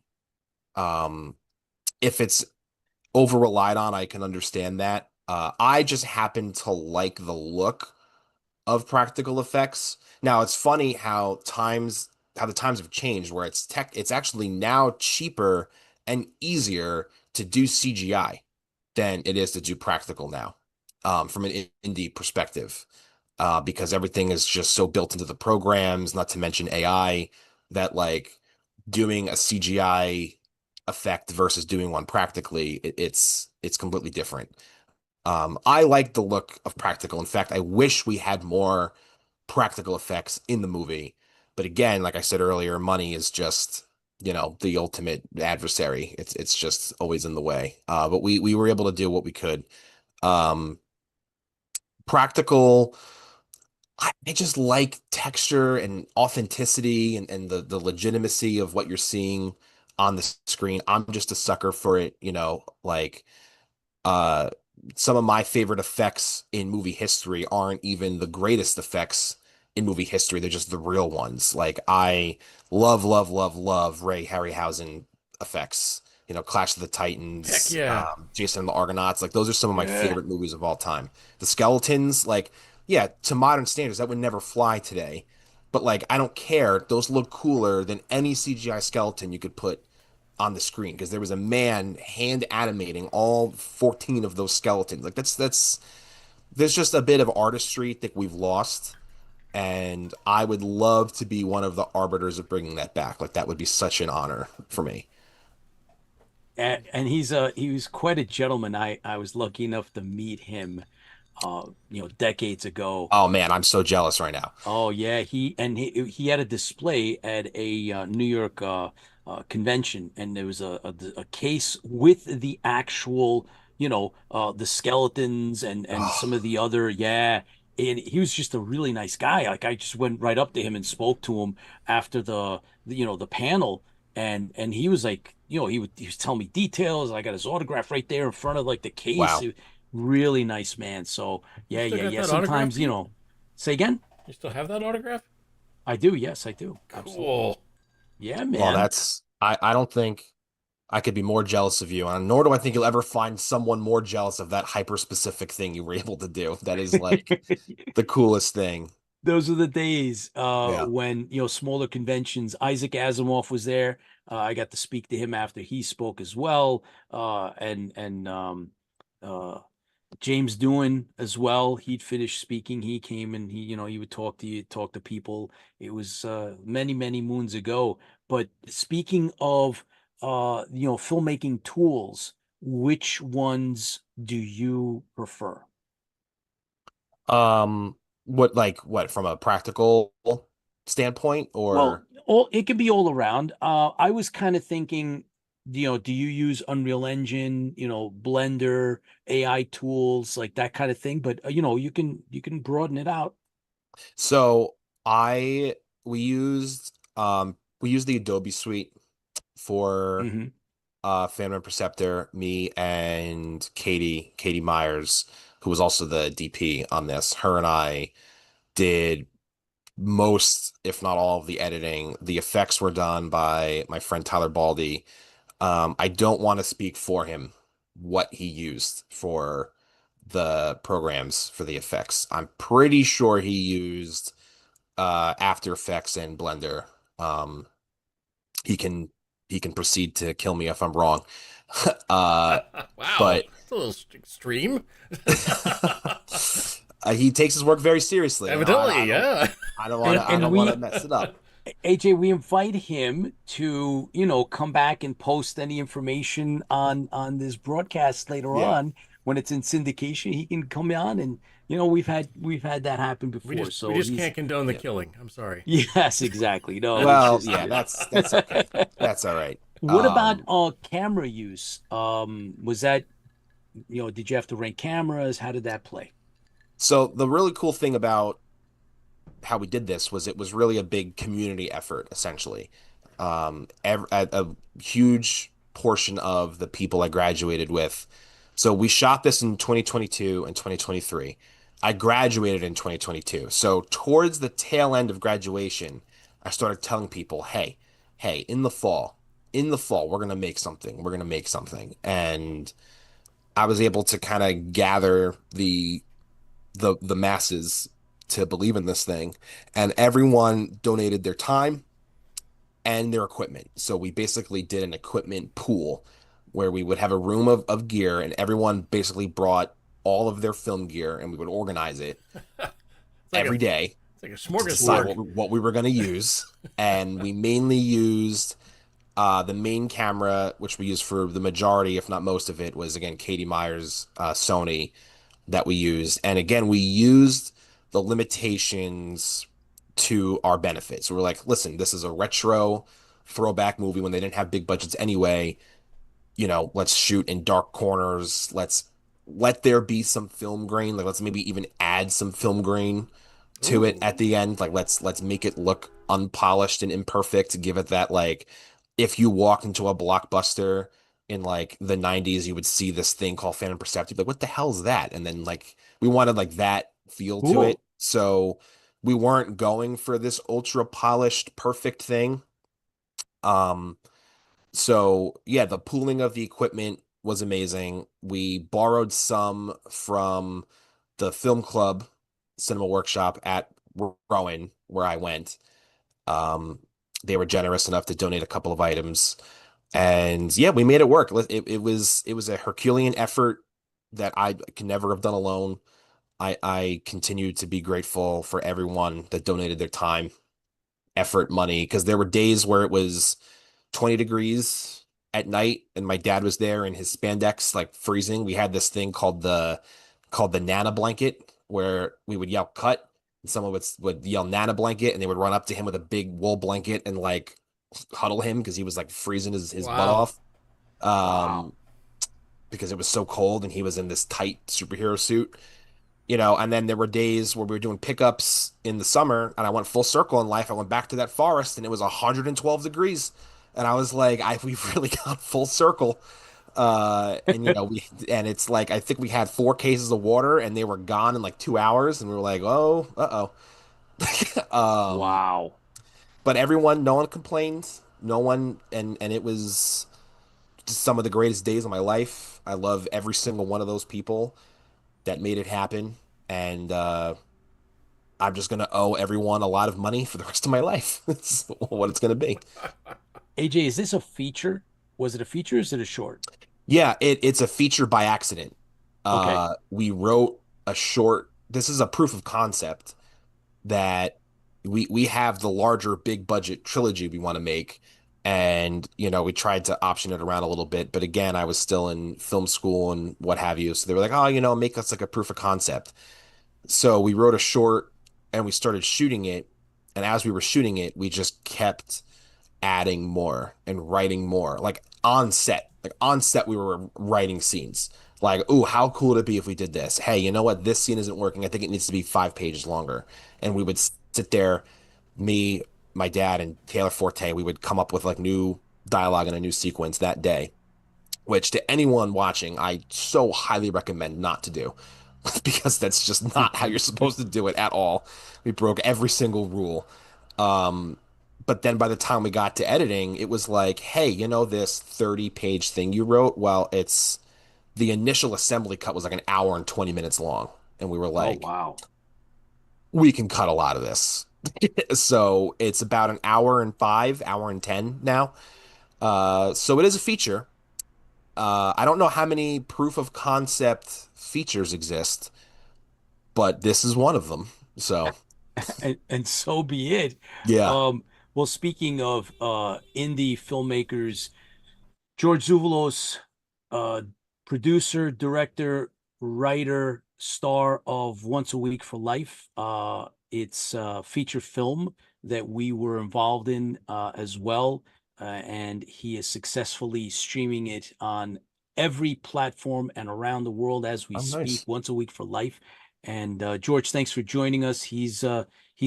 If it's over relied on, I can understand that. I just happen to like the look of practical effects. Now it's funny how the times have changed where it's actually now cheaper and easier to do CGI than it is to do practical now, from an indie perspective, because everything is just so built into the programs, not to mention AI, that like doing a CGI effect versus doing one practically, it's completely different. I like the look of practical. In fact, I wish we had more practical effects in the movie. But again, like I said earlier, money is just, the ultimate adversary. It's just always in the way. But we were able to do what we could. Um, Practical, I just like texture and authenticity and the legitimacy of what you're seeing on the screen. I'm just a sucker for it, like uh, some of my favorite effects in movie history aren't even the greatest effects in movie history. They're just the real ones. Like I love, love, love, love Ray Harryhausen effects. Clash of the Heck Titans, yeah. Jason and the Argonauts. Like those are some of my Yeah. favorite movies of all time. The skeletons, like, yeah, to modern standards, that would never fly today. But like, I don't care. Those look cooler than any CGI skeleton you could put on the screen because there was a man hand animating all 14 of those skeletons. Like that's there's just a bit of artistry that we've lost, and I would love to be one of the arbiters of bringing that back. Like that would be such an honor for me. And he was quite a gentleman. I was lucky enough to meet him decades ago. Oh man, I'm so jealous right now. Oh yeah, he had a display at a New York convention, and there was a case with the actual, the skeletons and some of the other, yeah. And he was just a really nice guy. Like I just went right up to him and spoke to him after the panel, and he was like, he was telling me details. I got his autograph right there in front of like the case. Wow. Really nice man. So You yeah, still yeah, got yeah. that autograph, Sometimes, Pete? say again? You still have that autograph? I do. Yes, I do. Absolutely. Cool. Yeah, Well, man. that's I don't think I could be more jealous of you, and nor do I think you'll ever find someone more jealous of that hyper specific thing you were able to do. That is like the coolest thing. Those are the days Yeah. when, smaller conventions. Isaac Asimov was there. I got to speak to him after he spoke as well. And uh, James Doohan as well. He'd finished speaking. He came and he would talk to you, talk to people. It was many, many moons ago. But speaking of filmmaking tools, which ones do you prefer? What from a practical standpoint Well, or it could be all around. I was kind of thinking, do you use Unreal Engine, Blender, AI tools, like that kind of thing? But you can broaden it out. so I we used the Adobe suite for Hmm. Phantom and Perceptor, me and Katie Myers, who was also the DP on this. Her and I did most, if not all, of the editing. The effects were done by my friend Tyler Baldy. I don't want to speak for him what he used for the programs for the effects. I'm pretty sure he used After Effects and Blender. Um, he can he can proceed to kill me if I'm wrong. uh, Wow, but it's a little extreme. he takes his work very seriously. Evidently, yeah. And I don't want to mess it up. AJ, we invite him to, come back and post any information on this broadcast later Yeah. on when it's in syndication. He can come on and, we've had that happen We before. just So we just he's can't condone the Yeah. killing. I'm sorry. yes, exactly. No, it's Well, just yeah, that's okay. That's all right. what about camera use? Was that, did you have to rent cameras? How did that play? So the really cool thing about how we did this was it was really a big community effort, essentially. A huge portion of the people I graduated with. So we shot this in 2022 and 2023. I graduated in 2022. So towards the tail end of graduation, I started telling people, hey, in the fall, we're gonna make something. We're gonna make something. And I was able to kind of gather the masses to believe in this thing, and everyone donated their time and their equipment. So we basically did an equipment pool where we would have a room of gear, and everyone basically brought all of their film gear, and we would organize it It's like every day a to decide smorgasbord. what we were going to use. And we mainly used the main camera, which we used for the majority, if not most of it, was again Katie Myers' Sony that we used. And again, we used the limitations to our benefit. So we're like, listen, this is a retro throwback movie when they didn't have big budgets anyway. Let's shoot in dark corners. Let's let there be some film grain. Like let's maybe even add some film grain to it Ooh. at the end. Like let's make it look unpolished and imperfect to give it that like if you walked into a blockbuster in like the 90s, you would see this thing called Phantom and Percepter. Like, what the hell is that? And then like we wanted like that feel to it. Cool. So we weren't going for this ultra polished, perfect thing. Um, so yeah, the pooling of the equipment was amazing. We borrowed some from the film club cinema workshop at Rowan, where I went. Um, they were generous enough to donate a couple of items, and yeah, we made it work. It was a Herculean effort that I could never have done alone. I continue to be grateful for everyone that donated their time, effort, money, because there were days where it was 20 degrees at night and my dad was there in his spandex like freezing. We had this thing called the Nana blanket where we would yell cut and someone would yell Nana blanket and they would run up to him with a big wool blanket and like huddle him because he was like freezing his butt Wow. off. Wow. Um, because it was so cold and he was in this tight superhero suit. And then there were days where we were doing pickups in the summer and I went full circle in life. I went back to that forest and it was 112 degrees. And I was like, we've really gone full circle. And it's like, I think we had 4 cases of water and they were gone in like 2 hours. And we were like, oh, uh-oh. Um, Wow. but no one complained. No one, and it was some of the greatest days of my life. I love every single one of those people that made it happen. And I'm just going to owe everyone a lot of money for the rest of my life. That's what it's going to be. AJ, is this a feature? Was it a feature or is it a short? Yeah, it's a feature by accident. Okay. We wrote a short. This is a proof of concept that we have the larger big budget trilogy we want to make. And, we tried to option it around a little bit, but again, I was still in film school and what have you. So they were like, oh, make us like a proof of concept. So we wrote a short and we started shooting it. And as we were shooting it, we just kept adding more and writing more. Like on set. Like on set, we were writing scenes. Like, ooh, how cool would it be if we did this? Hey, you know what? This scene isn't working. I think it needs to be 5 pages longer. And we would sit there, me, my dad, and Taylor Forte, we would come up with like new dialogue and a new sequence that day, which to anyone watching, I so highly recommend not to do because that's just not how you're supposed to do it at all. We broke every single rule. Um, but then by the time we got to editing, it was like, hey, this 30-page thing you wrote? Well, it's the initial assembly cut was like an hour and 20 minutes long. And we were Oh, like, wow. we can cut a lot of this. So it's about an hour and 5, hour and 10 now. So it is a feature. I don't know how many proof of concept features exist, but this is one of them. So And so be it. yeah, Well, speaking of indie filmmakers, George Zuvalos, uh, producer, director, writer, star of Once a Week for Life. It's a feature film that we were involved in as well. And he is successfully streaming it on every platform and around the world as we oh speak, nice. Once a Week for Life. And George, thanks for joining us. He's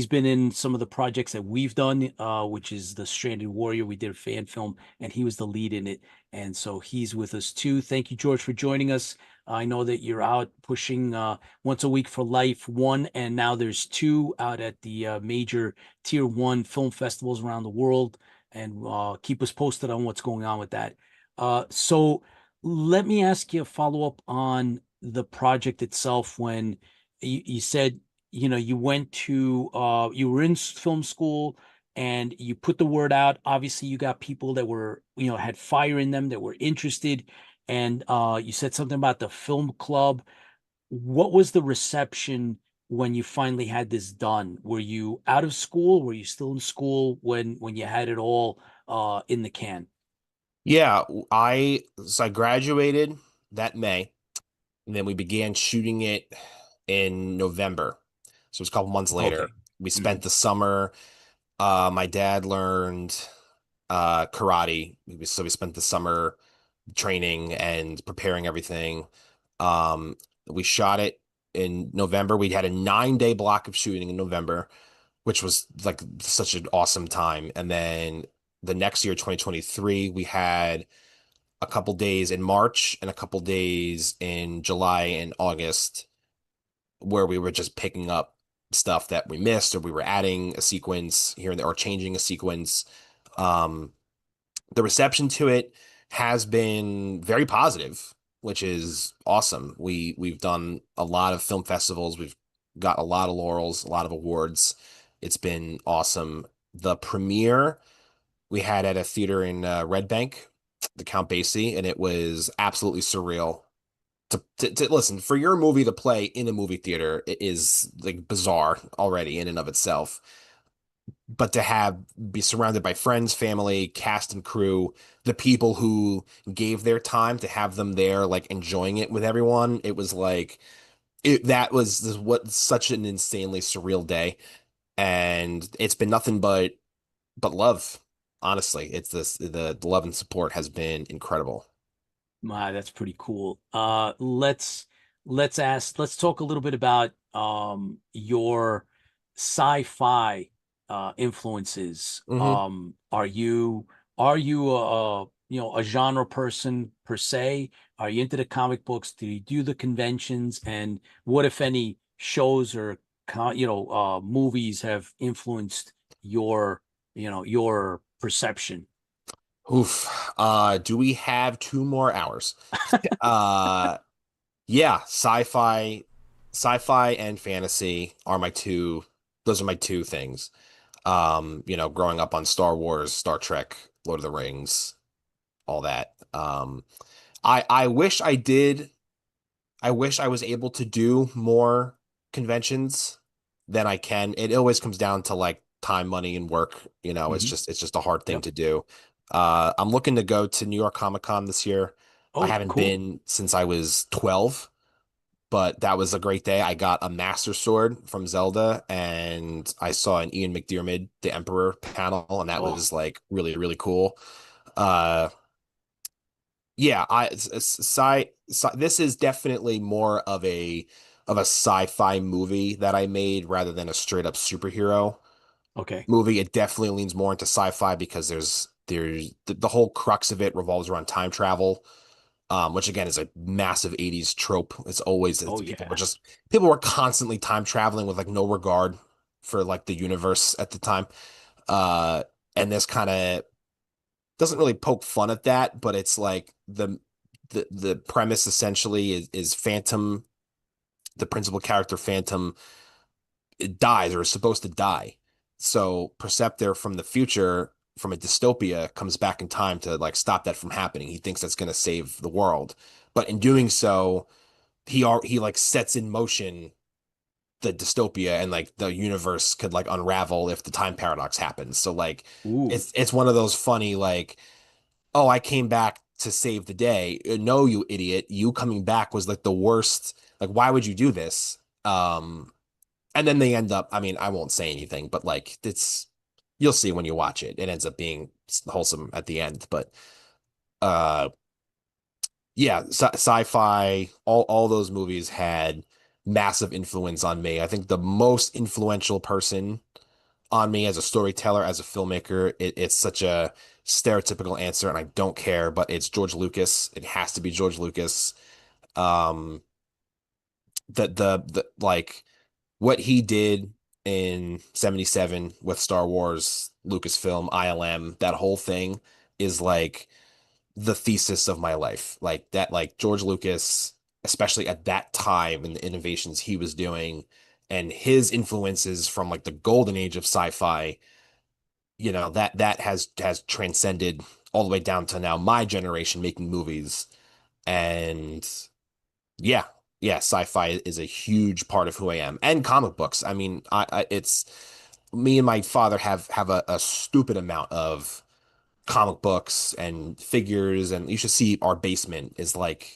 been in some of the projects that we've done, which is the Stranded Warrior. We did a fan film, and he was the lead in it. And so he's with us too. Thank you, George, for joining us. I know that you're out pushing Once a Week for Life 1, and now there's 2 out at the major tier 1 film festivals around the world. And keep us posted on what's going on with that. So let me ask you a follow-up on the project itself. When you said, you went to, you were in film school, and you put the word out. Obviously, you got people that were, had fire in them, that were interested. And you said something about the film club. What was the reception when you finally had this done? Were you out of school? Were you still in school when you had it all in the can? Yeah, I graduated that May, and then we began shooting it in November. So it was a couple months later. Okay. We Mhm. spent the summer. My dad learned karate, so we spent the summer training and preparing everything. Um, we shot it in November. We had a 9-day block of shooting in November, which was like such an awesome time. And then the next year, 2023, we had a couple days in March and a couple days in July and August where we were just picking up stuff that we missed, or we were adding a sequence here and there or changing a sequence. Um, the reception to it has been very positive, which is awesome. We've done a lot of film festivals. We've got a lot of laurels, a lot of awards. It's been awesome. The premiere we had at a theater in Red Bank, the Count Basie, and it was absolutely surreal. To listen, for your movie to play in a movie theater, it is like bizarre already in and of itself. But to have be surrounded by friends, family, cast and crew, the people who gave their time to have them there, like enjoying it with everyone, it was like that was what such an insanely surreal day. And it's been nothing but love. Honestly, it's the love and support has been incredible. My, that's pretty cool. Let's talk a little bit about your sci-fi influences. Hmm. Are you a genre person per se? Are you into the comic books? Do you do the conventions? And what, if any, shows or movies have influenced your perception? Oof. Do we have 2 more hours? Uh, yeah, sci-fi and fantasy are my two. Those are my two things. Growing up on Star Wars, Star Trek, Lord of the Rings, all that. I wish I did. I wish I was able to do more conventions than I can. It always comes down to like time, money, and work. Mhm. It's just a hard thing Yep. to do. I'm looking to go to New York Comic Con this year. I Oh, haven't cool. been since I was 12, but that was a great day. I got a Master Sword from Zelda, and I saw an Ian McDiarmid, the Emperor panel, and that Oh, was like really, really cool. Uh, yeah, this is definitely more of a sci-fi movie that I made rather than a straight up superhero okay. movie. It definitely leans more into sci-fi because there's the whole crux of it revolves around time travel, which again is a massive 80s trope. Oh, yeah. People were constantly time traveling with like no regard for like the universe at the time. Uh, and this kind of doesn't really poke fun at that, but it's like the premise essentially is Phantom, the principal character Phantom, it dies or is supposed to die. So Perceptor from the future, from a dystopia, comes back in time to like stop that from happening. He thinks that's going to save the world, but in doing so, he like sets in motion the dystopia, and like the universe could like unravel if the time paradox happens. So like Ooh. it's one of those funny like, oh, I came back to save the day. No, you idiot. You coming back was like the worst. Like, why would you do this? And then they end up, I mean, I won't say anything, but like you'll see when you watch it. It ends up being wholesome at the end. But uh yeah, sci-fi, all those movies had massive influence on me. I think the most influential person on me as a storyteller, as a filmmaker, it's such a stereotypical answer, and I don't care, but it's George Lucas. It has to be George Lucas. Um, the like what he did in 77 with Star Wars, Lucasfilm, ILM, that whole thing is like the thesis of my life. Like that, like George Lucas, especially at that time and the innovations he was doing and his influences from like the golden age of sci-fi, that has transcended all the way down to now my generation making movies. And yeah, yeah, sci-fi is a huge part of who I am. And comic books. I mean, it's me and my father have a stupid amount of comic books and figures, and you should see our basement is like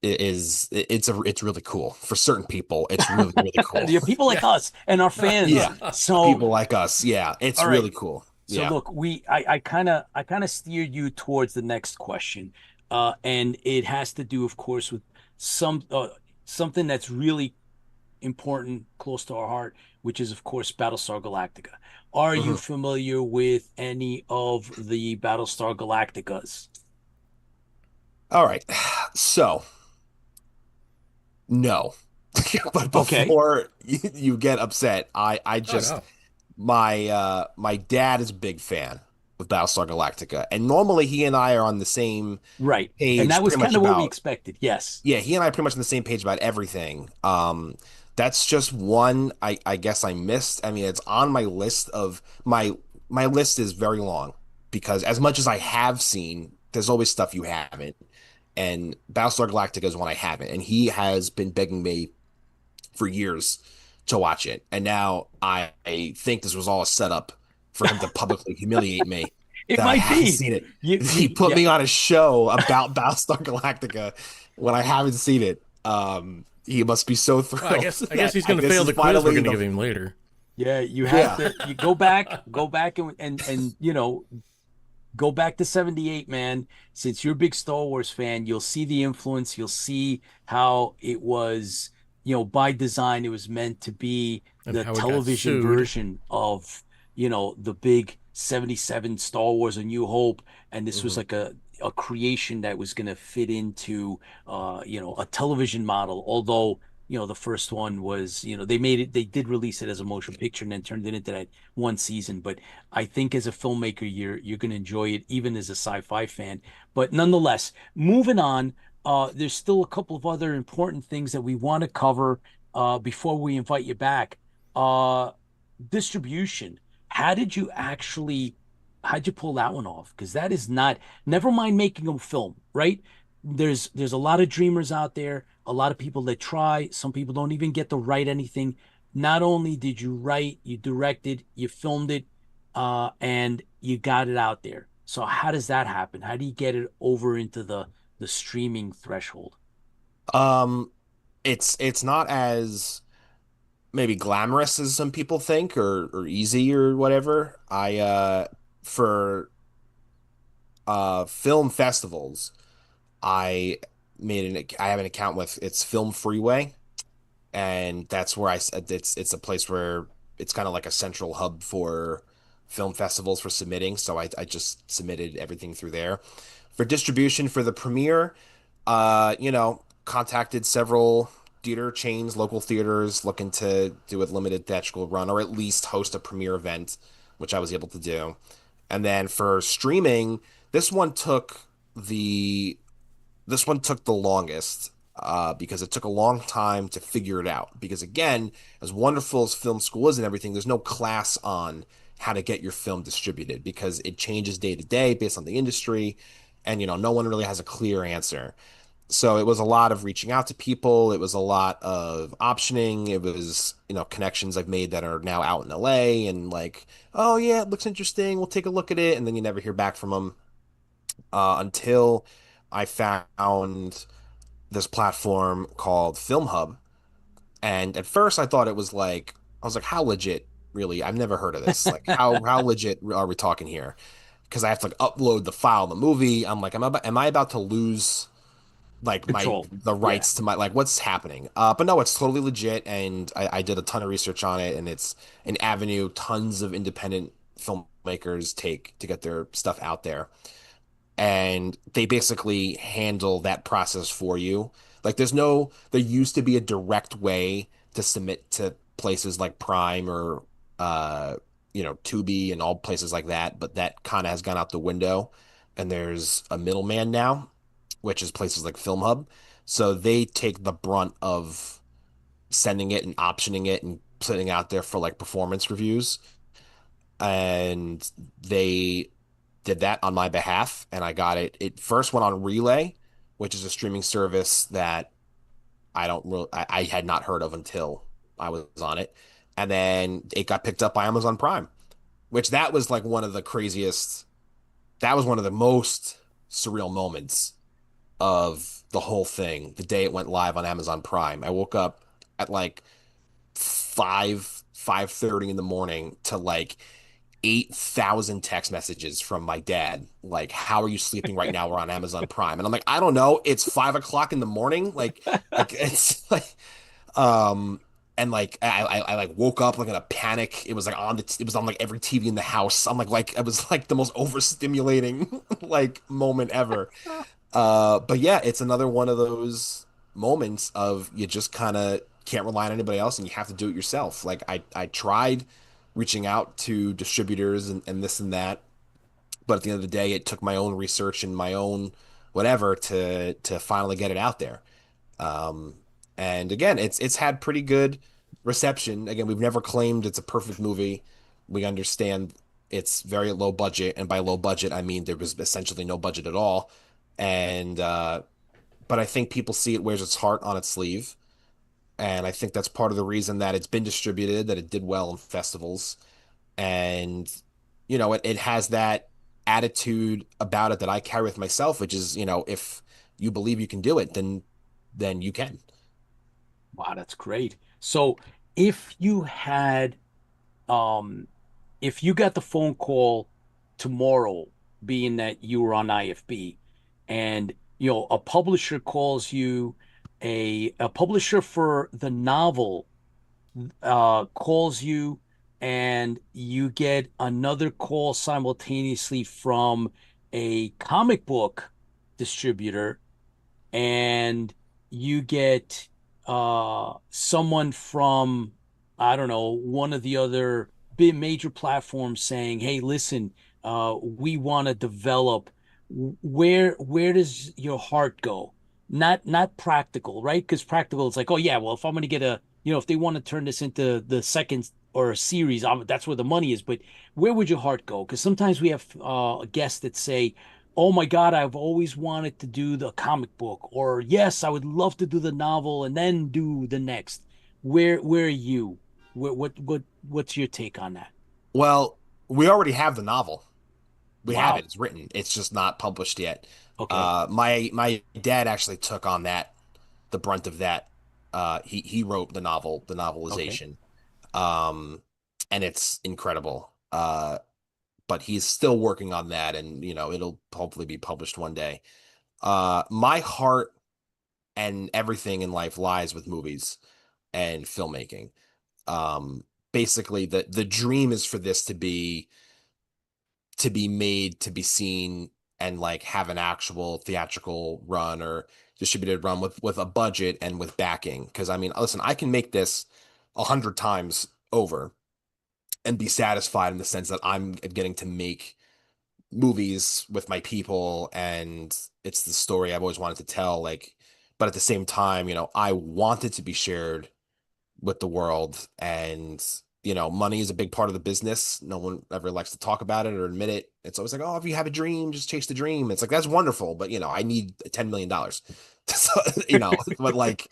it's really cool. For certain people, it's really, really cool. There are people like Yeah. us and our fans. Yeah. So, People like us. Yeah. It's all right. really cool. So Yeah. look, I kind of steered you towards the next question, and it has to do, of course, with something that's really important, close to our heart, which is, of course, Battlestar Galactica. Are you Mhm. familiar with any of the Battlestar Galacticas? All right. So, no. But Okay, before you get upset, I Oh just no. my dad is a big fan of Battlestar Galactica, and normally he and I are on the same right, and that page was pretty much kind of what we about. expected. Yes. Yeah, he and I are pretty much on the same page about everything. That's just one I guess I missed. I mean, it's on my list of my list is very long because as much as I have seen, there's always stuff you haven't. And Battlestar Galactica is one I haven't, and he has been begging me for years to watch it. And now I think this was all a setup for him to publicly humiliate me It that I might haven't be. seen it. He put Yeah. me on a show about Battlestar Galactica when I haven't seen it. He must be so Well, I thrilled guess I guess that he's going to this fail is the quiz we're finally going to the give him later. Yeah, you have yeah. to you go back and go back to 78, man. Since you're a big Star Wars fan, you'll see the influence, you'll see how it was, by design it was meant to be And the how it got television sued. version of, the big 77 Star Wars A New Hope, and this was Mhm. like a creation that was going to fit into a television model, although the first one was, they did release it as a motion picture and then turned it into that one season. But I think as a filmmaker, you're going to enjoy it, even as a sci-fi fan. But nonetheless, moving on, there's still a couple of other important things that we want to cover before we invite you back. Uh, Distribution. How did you actually, how'd you pull that one off? Because that is not, never mind making a film, right? There's a lot of dreamers out there, a lot of people that try. Some people don't even get to write anything. Not only did you write, you directed, you filmed it, and you got it out there. So how does that happen? How do you get it over into the streaming threshold? Um, it's not as maybe glamorous as some people think, or easy or whatever. I for film festivals, I have an account with it's Film Freeway, and that's where it's a place where it's kind of like a central hub for film festivals for submitting. So I just submitted everything through there. For distribution for the premiere, contacted several theater chains, local theaters looking to do a limited theatrical run or at least host a premiere event, which I was able to do. And then for streaming, this one took the this one took the longest because it took a long time to figure it out. Because again, as wonderful as film school is and everything, there's no class on how to get your film distributed because it changes day to day based on the industry, and no one really has a clear answer. So it was a lot of reaching out to people. It was a lot of optioning. It was, connections I've made that are now out in LA and like, oh yeah, it looks interesting. We'll take a look at it. And then you never hear back from them until I found this platform called Film Hub. And at first I thought it was like, I was like, how legit, really? I've never heard of this. Like, how legit are we talking here? Because I have to like upload the file, the movie. I'm like, am I about to lose like Control. the Yeah. rights to my like what's happening? But no, it's totally legit, and I did a ton of research on it, and it's an avenue tons of independent filmmakers take to get their stuff out there, and they basically handle that process for you. Like there used to be a direct way to submit to places like Prime or Tubi and all places like that, but that kind of has gone out the window. And there's a middleman now, which is places like Film Hub. So they take the brunt of sending it and optioning it and putting it out there for like performance reviews. And they did that on my behalf, and I got it. It first went on Relay, which is a streaming service that I had not heard of until I was on it. And then it got picked up by Amazon Prime, which that was like one of the craziest, that was one of the most surreal moments of the whole thing. The day it went live on Amazon Prime, I woke up at like 5:30 in the morning to like 8,000 text messages from my dad. Like, how are you sleeping right now? We're on Amazon Prime. And I'm like, I don't know. It's 5 o'clock in the morning. Like it's like, and like, I like woke up like in a panic. It was like it was on like every TV in the house. I'm like, it was like the most overstimulating like moment ever. But yeah, it's another one of those moments of you just kind of can't rely on anybody else and you have to do it yourself. Like I tried reaching out to distributors and this and that, but at the end of the day, it took my own research and my own whatever to finally get it out there. Um, and again, it's had pretty good reception. Again, we've never claimed it's a perfect movie. We understand it's very low budget, and by low budget, I mean there was essentially no budget at all. And but I think people see it wears its heart on its sleeve, and I think that's part of the reason that it's been distributed, that it did well in festivals, and it has that attitude about it that I carry with myself, which is, if you believe you can do it, then you can. Wow, that's great. So if you had, um, if you got the phone call tomorrow, being that you were on IFB, and a publisher calls you, a publisher for the novel calls you, and you get another call simultaneously from a comic book distributor, and you get someone from, I don't know, one of the other big major platforms saying, "Hey, listen, we want to develop." Where does your heart go? Not practical, right? Because practical, it's like, oh yeah, well, if I'm going to get a, if they want to turn this into the second or a series, that's where the money is. But where would your heart go? Because sometimes we have guests that say, oh my God, I've always wanted to do the comic book, or yes, I would love to do the novel and then do the next. Where are you? What's your take on that? Well, we already have the novel. We have it. Wow. It's written. It's just not published yet. Okay. My dad actually took on the brunt of that. He wrote the Okay. novelization. Um, and it's incredible. But he's still working on that, and it'll hopefully be published one day. My heart and everything in life lies with movies and filmmaking. Basically, the dream is for this to be made, to be seen, and like have an actual theatrical run or distributed run with a budget and with backing. Because I mean, listen, I can make this 100 times over and be satisfied in the sense that I'm getting to make movies with my people, and it's the story I've always wanted to tell. Like, but at the same time, I want it to be shared with the world. And money is a big part of the business. No one ever likes to talk about it or admit it. It's always like, oh, if you have a dream, just chase the dream. It's like, that's wonderful, but I need $10 million. So, but like,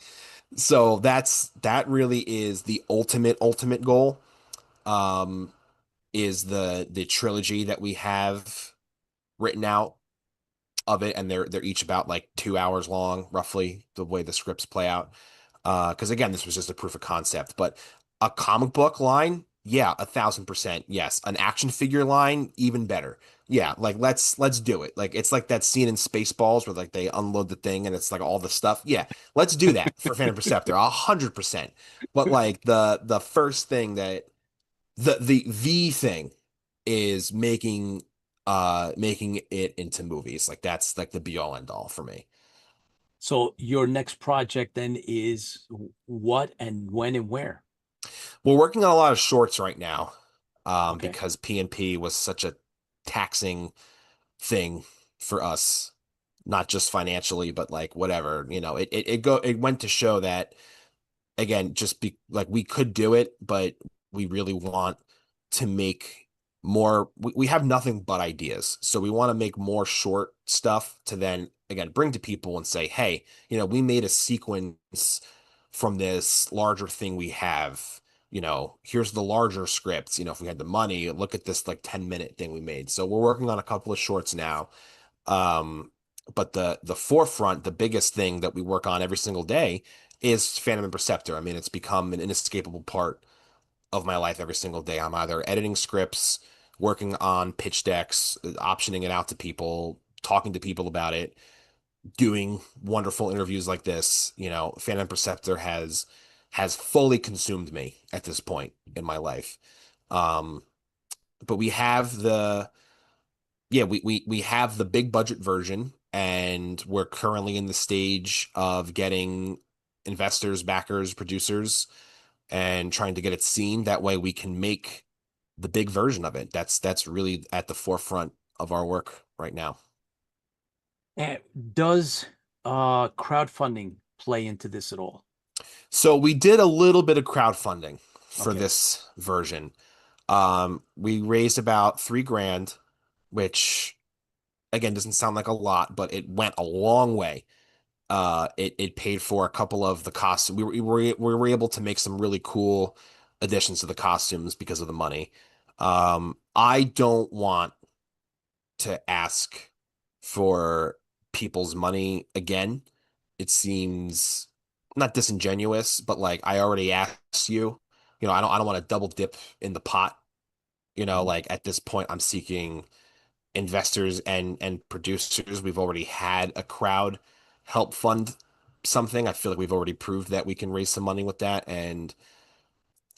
so that really is the ultimate goal. um is the trilogy that we have written out of it, and they're each about like 2 hours long, roughly, the way the scripts play out. Because again, this was just a proof of concept. But a comic book line, yeah, 1,000% yes. An action figure line, even better. Yeah, like let's do it. Like it's like that scene in Spaceballs where like they unload the thing and it's like all the stuff. Yeah, let's do that for Phantom Perceptor, 100%. But like the first thing that the thing is making it into movies. Like that's like the be all end all for me. So your next project then is what and when and where? We're working on a lot of shorts right now, Okay. because P&P was such a taxing thing for us, not just financially, but like whatever. It went to show that, again, just be like, we could do it, but we really want to make more. We have nothing but ideas, so we want to make more short stuff to then again bring to people and say, hey, we made a sequence from this larger thing we have. Here's the larger scripts. If we had the money, look at this like 10-minute thing we made. So we're working on a couple of shorts now. um but the forefront, the biggest thing that we work on every single day is Phantom and Perceptor. I mean, it's become an inescapable part of my life every single day. I'm either editing scripts, working on pitch decks, optioning it out to people, talking to people about it, doing wonderful interviews like this. Phantom and Perceptor has fully consumed me at this point in my life. Um, but we have the yeah, we have the big budget version, and we're currently in the stage of getting investors, backers, producers, and trying to get it seen. That way we can make the big version of it. That's really at the forefront of our work right now. And does crowdfunding play into this at all? So we did a little bit of crowdfunding for Okay. this version. We raised about 3 grand, which again doesn't sound like a lot, but it went a long way. It paid for a couple of the costumes. We were able to make some really cool additions to the costumes because of the money. I don't want to ask for people's money again. It seems not disingenuous, but like I already asked you. I don't want to double dip in the pot. Mhm. Like at this point, I'm seeking investors and producers. We've already had a crowd help fund something. I feel like we've already proved that we can raise some money with that. And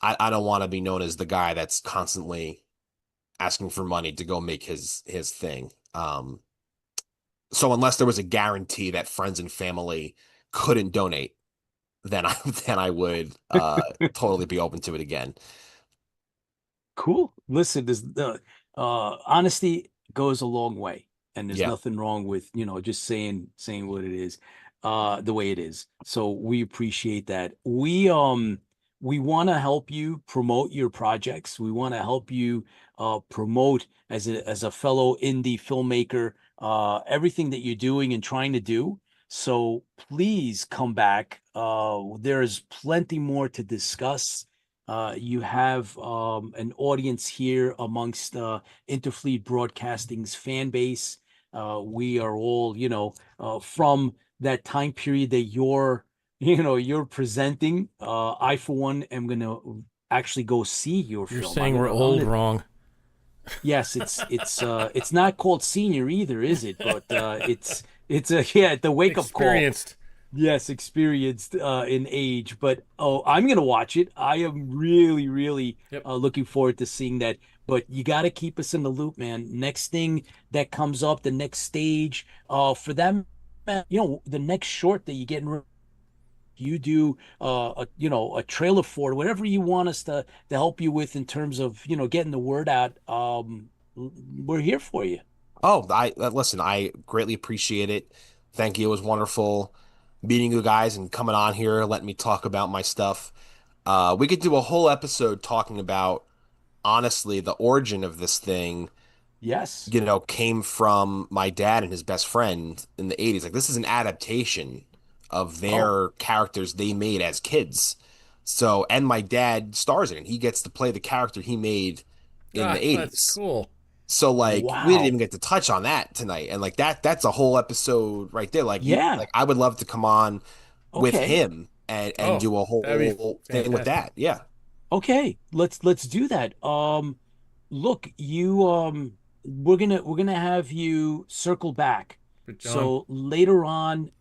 I don't want to be known as the guy that's constantly asking for money to go make his thing. So unless there was a guarantee that friends and family couldn't donate, then I then I would totally be open to it again. Cool. Listen, there's honesty goes a long way, and there's Yeah. nothing wrong with, just saying what it is, the way it is. So we appreciate that. We want to help you promote your projects. We want to help you promote as a fellow indie filmmaker, everything that you're doing and trying to do. So please come back. There's plenty more to discuss. You have an audience here amongst Interfleet Broadcasting's fan base. We are all, from that time period that you're presenting. I, for one, am gonna actually go see your You're film. saying we're old wrong. Yes, it's not called senior either, is it? But it's a yeah, the wake up call. Experienced. Yes, experienced in age, but I'm gonna watch it. I am really, really Yep. looking forward to seeing that. But you got to keep us in the loop, man. Next thing that comes up, the next stage, for them, the next short that you get in, you do, a trailer for it, whatever you want us to help you with in terms of getting the word out. We're here for you. Oh, I listen, I greatly appreciate it. Thank you. It was wonderful meeting you guys and coming on here, letting me talk about my stuff. We could do a whole episode talking about honestly the origin of this thing, Yes. came from my dad and his best friend in the 80s. Like this is an adaptation of Oh, their characters they made as kids. So, and my dad stars in it. He gets to play the character he made in the That's 80s. cool. So like we didn't wow. even get to touch on that tonight. And like that's a whole episode right there. Like Yeah. like I would love to come on with Okay. him and Oh, do a that'd be whole thing with fantastic. that. Yeah. Okay, let's do that. Look, we're gonna have you circle back. But John, So later on,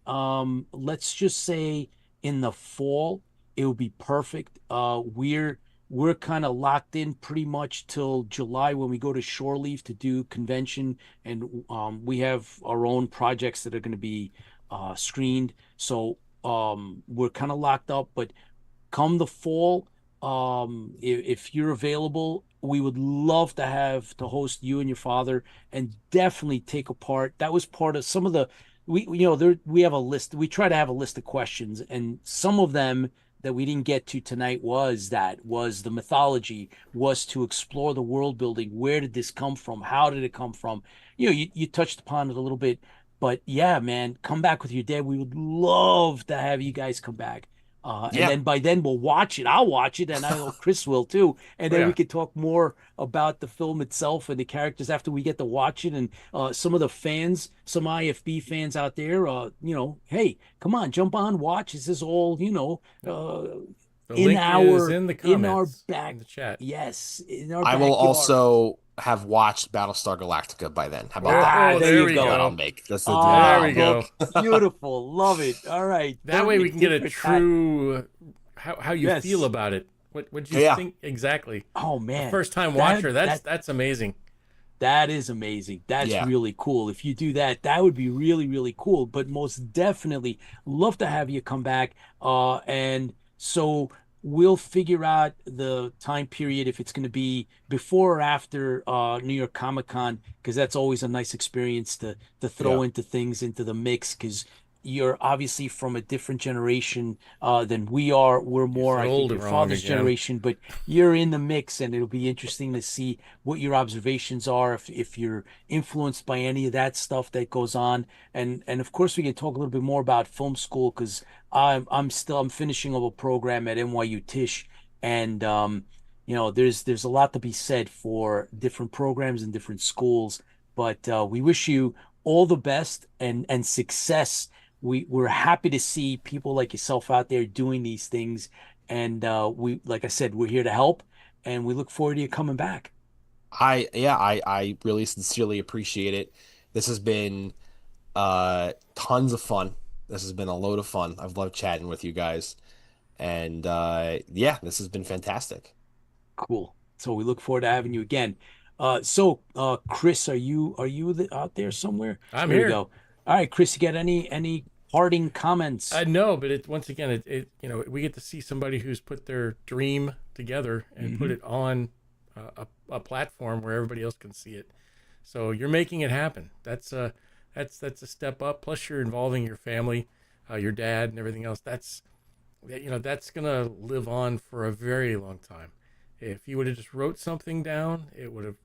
let's just say in the fall, it would be perfect. We're kind of locked in pretty much till July when we go to shore leave to do convention, and we have our own projects that are going to be screened. So we're kind of locked up, but come the fall, if you're available, we would love to host you and your father and definitely take apart. That was part of some of the we have a list. We try to have a list of questions, and some of them that we didn't get to tonight was the mythology, was to explore the world building. Where did this come from? How did it come from? You touched upon it a little bit, but yeah, man, come back with your dad. We would love to have you guys come back. And Yeah. then by then we'll watch it. I'll watch it, and I know Chris will too. And oh then yeah, we could talk more about the film itself and the characters after we get to watch it. And some of the fans, some IFB fans out there, hey, come on, jump on, watch. This is all, the in link is our in the in our comments back. in the chat. Yes, in our I will backyard. also have watched Battlestar Galactica by then. How about Oh, that? Ah, there there you we That's what I'll go. go. make. That's the deal that Ah, There I'll we go. make. beautiful. Love it. All right. That way we Perfect can get a tit for tat. true how you Yes. feel about it. What you Yeah. think exactly? Oh A man. first time That watcher. That's amazing. That is amazing. That's Yeah. really cool. If you do that, that would be really, really cool. But most definitely love to have you come back. And so we'll figure out the time period if it's going to be before or after New York Comic Con, because that's always a nice experience to Yeah. throw into things into the mix, because you're obviously from a different generation than we are. We're more, said I think, old your and wrong father's again. generation, but you're in the mix, and it'll be interesting to see what your observations are, if you're influenced by any of that stuff that goes on. And of course we can talk a little bit more about film school, because I'm finishing up a program at NYU Tisch, and there's a lot to be said for different programs and different schools. But we wish you all the best and success. We're happy to see people like yourself out there doing these things, and like I said, we're here to help, and we look forward to you coming back. I really sincerely appreciate it. This has been tons of fun. This has been a load of fun. I've loved chatting with you guys. And yeah, this has been fantastic. Cool. So we look forward to having you again. Chris, are you out there somewhere? I'm There we here. go. All right, Chris, you got any parting comments? I know, but once again, we get to see somebody who's put their dream together and put it on a platform where everybody else can see it. So you're making it happen. That's a step up. Plus, you're involving your family, your dad, and everything else. That's gonna live on for a very long time. If you would have just wrote something down, it would have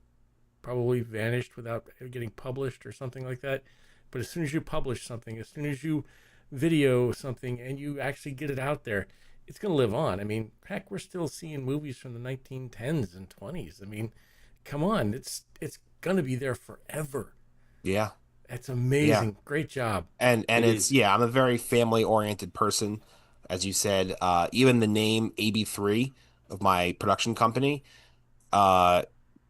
probably vanished without getting published or something like that. But as soon as you publish something, as soon as you video something and you actually get it out there, it's going to live on. I mean, heck, we're still seeing movies from the 1910s and 20s. I mean, come on, it's going to be there forever. Yeah. That's amazing. Yeah. Great job. And it's I'm a very family oriented person. As you said, even the name AB3 of my production company.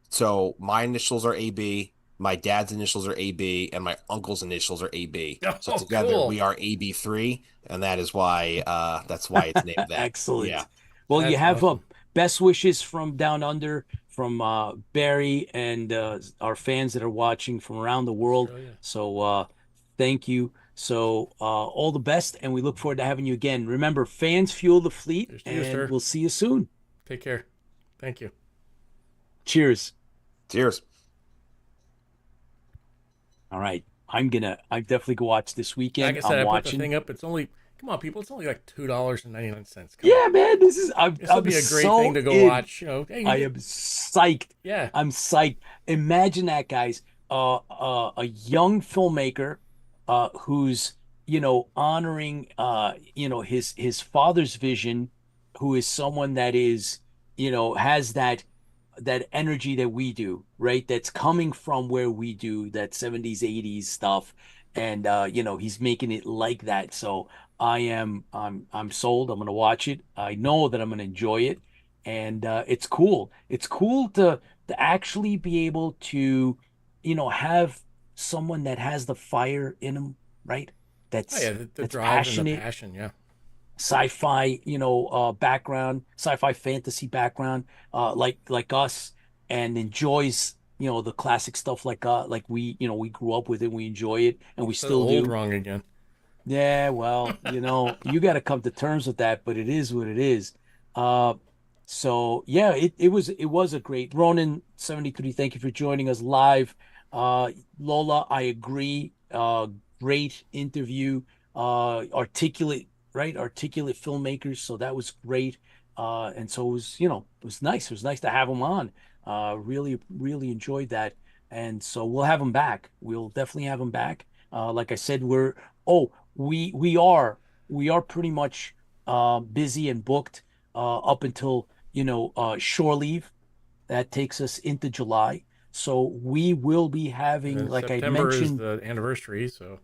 So my initials are AB, my dad's initials are AB, and my uncle's initials are AB. So together we are AB3, and that is why it's named that. Excellent. Yeah. Well, that's you have awesome. Best wishes from down under, from Barry and our fans that are watching from around the world. Australia. So thank you. So all the best, and we look forward to having you again. Remember, fans fuel the fleet, and we'll see you soon. Take care. Thank you. Cheers. Cheers. All right. I'm definitely go watch this weekend. Like I said, I'm watching. Put the thing up. It's only, come on, people. It's only like $2.99. Yeah, man. This will be a great thing to go watch. Hey, I am psyched. Yeah. I'm psyched. Imagine that, guys. A young filmmaker, who's, honoring, his father's vision, who is someone that is, has that energy that we do, right? That's coming from where we do that 70s, 80s stuff. And, he's making it like that. So I'm sold. I'm going to watch it. I know that I'm going to enjoy it. And, it's cool. It's cool to actually be able to, have someone that has the fire in them, right? That's the drive passionate. And the passion. Yeah. Sci-fi, background, sci-fi fantasy background, like us, and enjoys, the classic stuff like we grew up with it, we enjoy it, and we still do. Wrong again. Yeah, well, you got to come to terms with that, but it is what it is. So yeah, it was a great Ronan 73. Thank you for joining us live. Lola, I agree. Great interview. Articulate filmmakers, so that was great. And so it was nice. It was nice to have them on. Really enjoyed that. And so we'll have them back. We'll definitely have them back. Like I said, we are pretty much busy and booked up until shore leave. That takes us into July. So we will be having, like September I mentioned, is the anniversary. So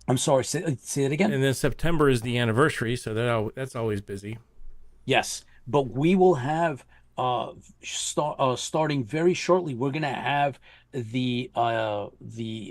I'm sorry, say it again. And then September is the anniversary, so that's always busy. Yes, but we will have starting very shortly. We're gonna have the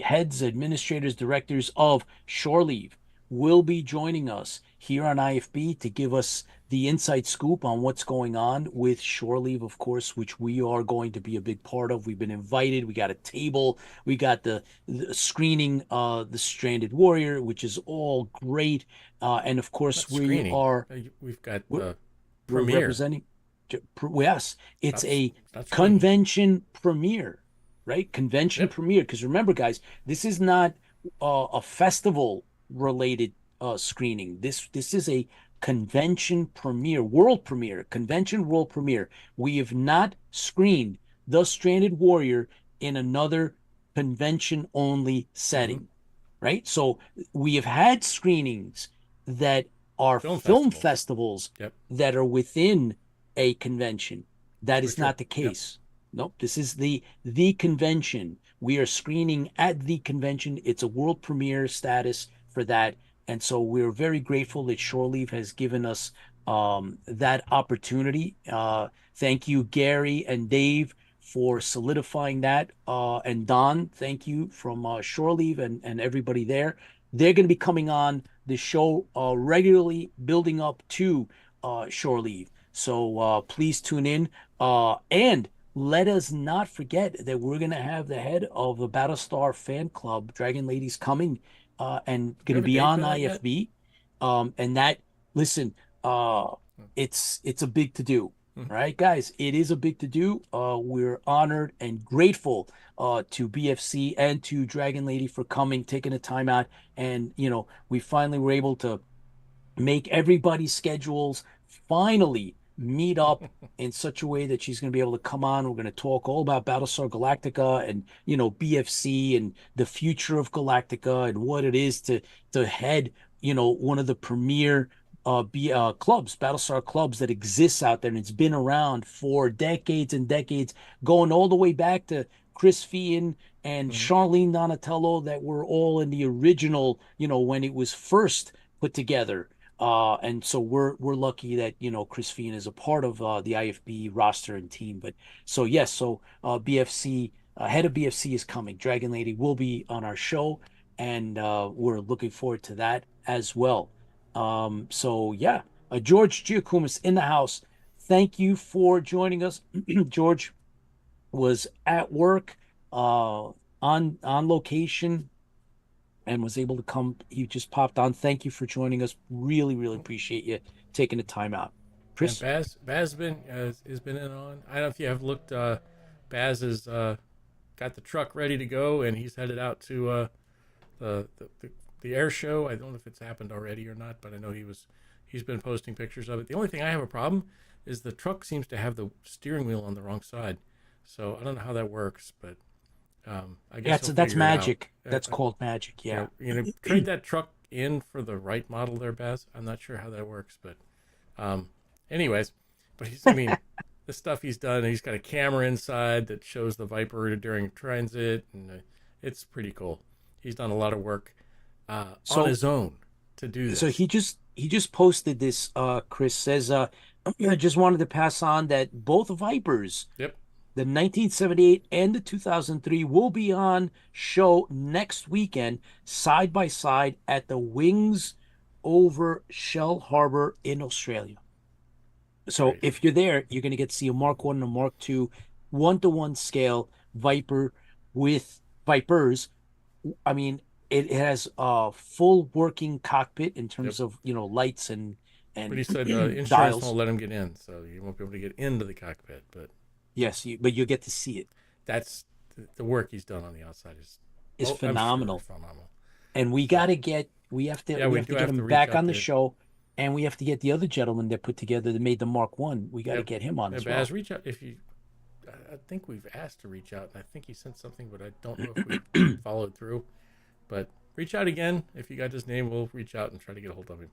heads, administrators, directors of Shore Leave will be joining us here on IFB to give us the inside scoop on what's going on with Shore Leave, of course, which we are going to be a big part of. We've been invited. We got a table. We got the screening, The Stranded Warrior, which is all great. And of course, we've got the premiere. We're representing. Yes, it's a convention premiere, right? Convention premiere. Because remember, guys, this is not a festival related screening. This is a convention premiere, convention world premiere. We have not screened The Stranded Warrior in another convention only setting, right? So we have had screenings that are film festivals that are within a convention. That is not the case. Nope. This is the convention. We are screening at the convention. It's a world premiere status for that. And so we're very grateful that Shore Leave has given us that opportunity. Thank you, Gary and Dave, for solidifying that. And Don, thank you from Shore Leave and everybody there. They're going to be coming on the show regularly, building up to Shore Leave. So please tune in. And let us not forget that we're going to have the head of the Battlestar fan club, Dragon Ladies, coming and You going to have a be date on for that yet? IFB. And that, listen, it's a big to do. All right, guys, it is a big to do. We're honored and grateful to BFC and to Dragon Lady for coming, taking the time out, and we finally were able to make everybody's schedules finally meet up in such a way that she's going to be able to come on. We're going to talk all about Battlestar Galactica and BFC and the future of Galactica and what it is to head one of the premier clubs, Battlestar clubs that exists out there, and it's been around for decades and decades, going all the way back to Chris Fian and Charlene Donatello, that were all in the original, when it was first put together. And so we're lucky that Chris Fian is a part of the IFB roster and team. But so yes, so BFC head of BFC is coming. Dragon Lady will be on our show, and we're looking forward to that as well. So yeah, George Giacomis in the house. Thank you for joining us. George was at work on location and was able to come. He just popped on. Thank you for joining us. Really, really appreciate you taking the time out. Chris? And Baz has been in on. I don't know if you have looked. Baz has got the truck ready to go, and he's headed out to the air show. I don't know if it's happened already or not, but I know he's been posting pictures of it. The only thing I have a problem is the truck seems to have the steering wheel on the wrong side. So I don't know how that works, but I guess that's magic. That's called magic. Yeah. Trade that truck in for the right model there, Baz. I'm not sure how that works, but anyways, but the stuff he's done, he's got a camera inside that shows the Viper during transit, and it's pretty cool. He's done a lot of work on his own to do this. So he just posted this. Chris says, I just wanted to pass on that both Vipers, Yep. the 1978 and the 2003, will be on show next weekend, side by side at the Wings over Shell Harbor in Australia. So Crazy. if you're there, you're going to get to see a Mark 1 and a Mark 2 1-to-1 scale Viper with Vipers. I mean, it has a full working cockpit in terms of lights and But he said insurance dials. won't let him get in, so you won't be able to get into the cockpit. But Yes, but you'll get to see it. that's the work he's done on the outside is Phenomenal. I'm sure phenomenal. And we have to get him back on the show, and we have to get the other gentleman that put together that made the Mark 1. We got to get him on as well. Baz, reach out if you. I think we've asked to reach out, and I think he sent something, but I don't know if we followed through. But reach out again if you got his name. We'll reach out and try to get a hold of him.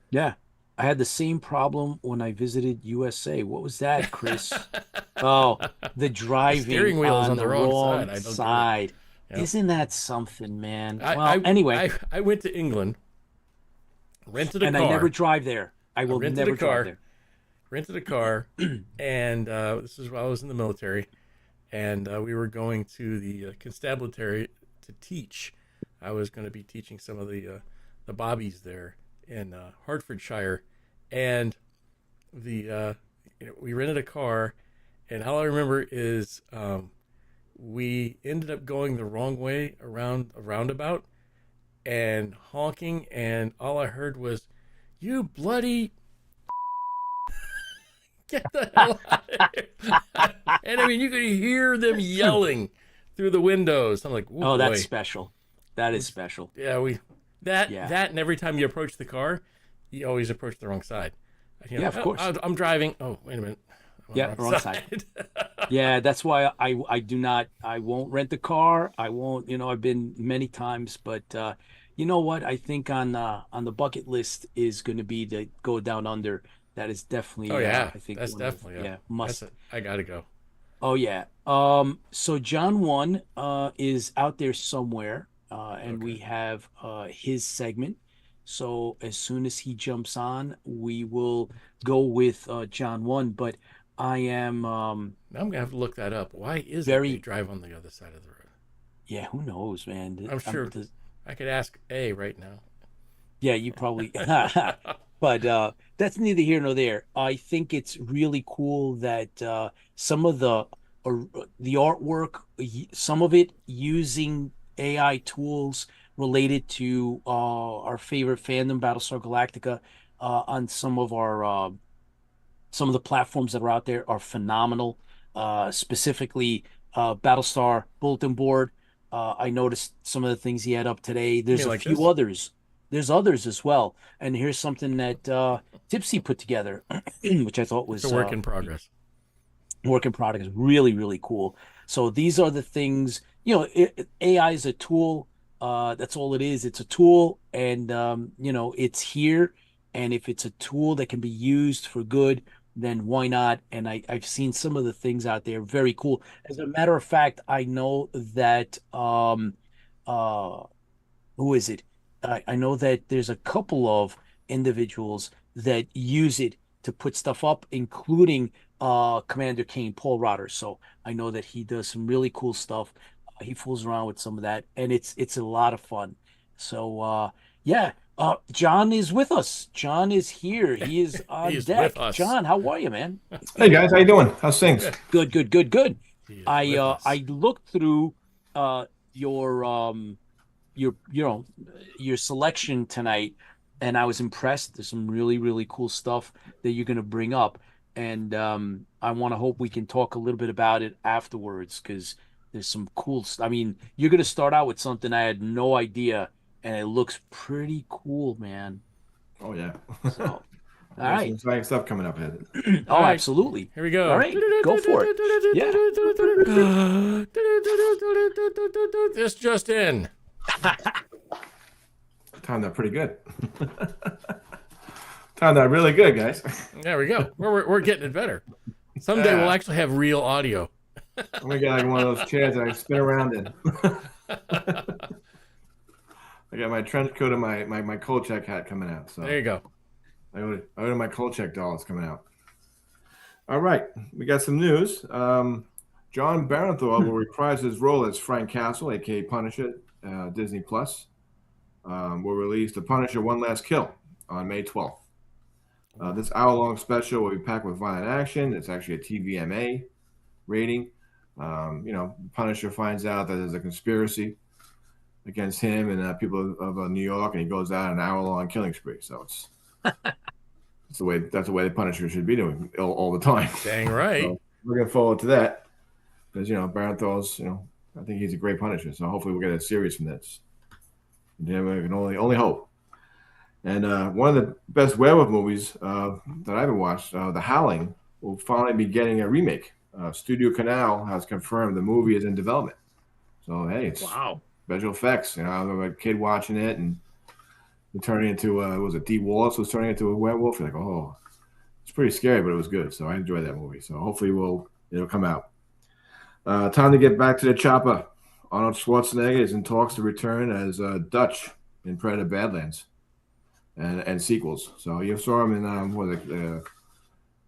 Yeah, I had the same problem when I visited USA. What was that, Chris? Oh, the driving steering wheel's on the wrong side. Yep. Isn't that something, man? Anyway, I went to England, rented a car, and I never drive there. I will never drive there. Rented a car, and this is while I was in the military, and we were going to the constabulary to teach. I was going to be teaching some of the bobbies there in Hertfordshire, and we rented a car, and all I remember is we ended up going the wrong way around a roundabout and honking, and all I heard was, "You bloody." Get the hell out of here. And I mean, you could hear them yelling through the windows. I'm like, oh, that's special. That is special. Yeah, that and every time you approach the car, you always approach the wrong side. Yeah, of course. I'm driving. Oh, wait a minute. Wrong side. Yeah, that's why I won't rent the car. I won't, I've been many times, but you know what? I think on the bucket list is going to be to go down under. That is definitely. Oh yeah, I think that's definitely must. I gotta go. Oh yeah. So John 1 is out there somewhere, and we have his segment. So as soon as he jumps on, we will go with John 1. But I am. I'm gonna have to look that up. Why is it you drive on the other side of the road? Yeah, who knows, man? I'm sure. I could ask A right now. Yeah, you probably. But that's neither here nor there. I think it's really cool that some of the artwork, some of it using AI tools, related to our favorite fandom, Battlestar Galactica, on some of the platforms that are out there are phenomenal. Specifically, Battlestar Bulletin Board. I noticed some of the things he had up today. There's a like few this? others. There's others as well. And here's something that Tipsy put together, which I thought was It's a work in progress. Work in progress. Really, really cool. So these are the things, AI is a tool. That's all it is. It's a tool, and it's here. And if it's a tool that can be used for good, then why not? And I've seen some of the things out there, very cool. As a matter of fact, I know that uh who is it? I know that there's a couple of individuals that use it to put stuff up, including Commander Kane, Paul Rotter. So I know that he does some really cool stuff. He fools around with some of that, and it's a lot of fun. So yeah, John is with us. John is here. He is on He's deck. with us. John, how are you, man? Hey guys, how you doing? How's things? Good, good, good, good. He is with I us. I looked through your your selection tonight, and I was impressed. There's some really, really cool stuff that you're going to bring up, and I want to hope we can talk a little bit about it afterwards, because there's some cool I mean, you're going to start out with something I had no idea, and it looks pretty cool, man. Oh yeah. So, all There's right. some exciting stuff coming up ahead. Oh, All right. absolutely. Here we go. All right, go for it. Yeah. This just in. Timed out pretty good. Timed out really good, guys. There we go. We're getting it better. Someday we'll actually have real audio. I'm gonna get like one of those chairs that I spin around in. I got my trench coat and my Kolchak hat coming out. So There you go. I ordered my Kolchak dolls coming out. All right, we got some news. John Barenthal will reprise his role as Frank Castle, aka Punisher. Disney Plus will release The Punisher: One Last Kill on May 12th. This hour-long special will be packed with violent action. It's actually a TVMA rating. Punisher finds out that there's a conspiracy against him and people of New York, and he goes out on an hour-long killing spree. So that's the way the Punisher should be doing all the time. Dang right. So looking forward to that, because Barenthal's, I think he's a great Punisher. So hopefully we'll get a series from this. Yeah, we can only hope. And one of the best werewolf movies that I ever watched, The Howling, will finally be getting a remake. Studio Canal has confirmed the movie is in development. So hey, it's special effects. I remember a kid watching it and turning into was it Dee Wallace was turning into a werewolf. You're like, oh, it's pretty scary, but it was good. So I enjoyed that movie. So hopefully it'll come out. Time to get back to the chopper. Arnold Schwarzenegger is in talks to return as Dutch in Predator Badlands and sequels. So you saw him in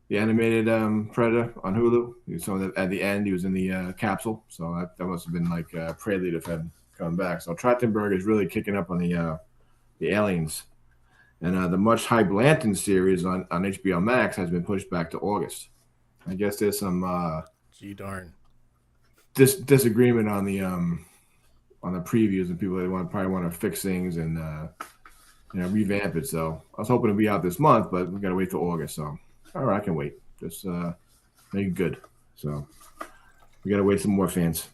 the animated Predator on Hulu. You saw that at the end he was in the capsule. So that must have been like a prelude of him coming back. So Trachtenberg is really kicking up on the aliens. And the much hyped Lantern series on HBO Max has been pushed back to August. I guess there's some Gee darn. disagreement on the previews, and people probably want to fix things and revamp it. So I was hoping to be out this month, but we got to wait till August. So all right, I can wait. Just make it good. So we got to wait some more, fans.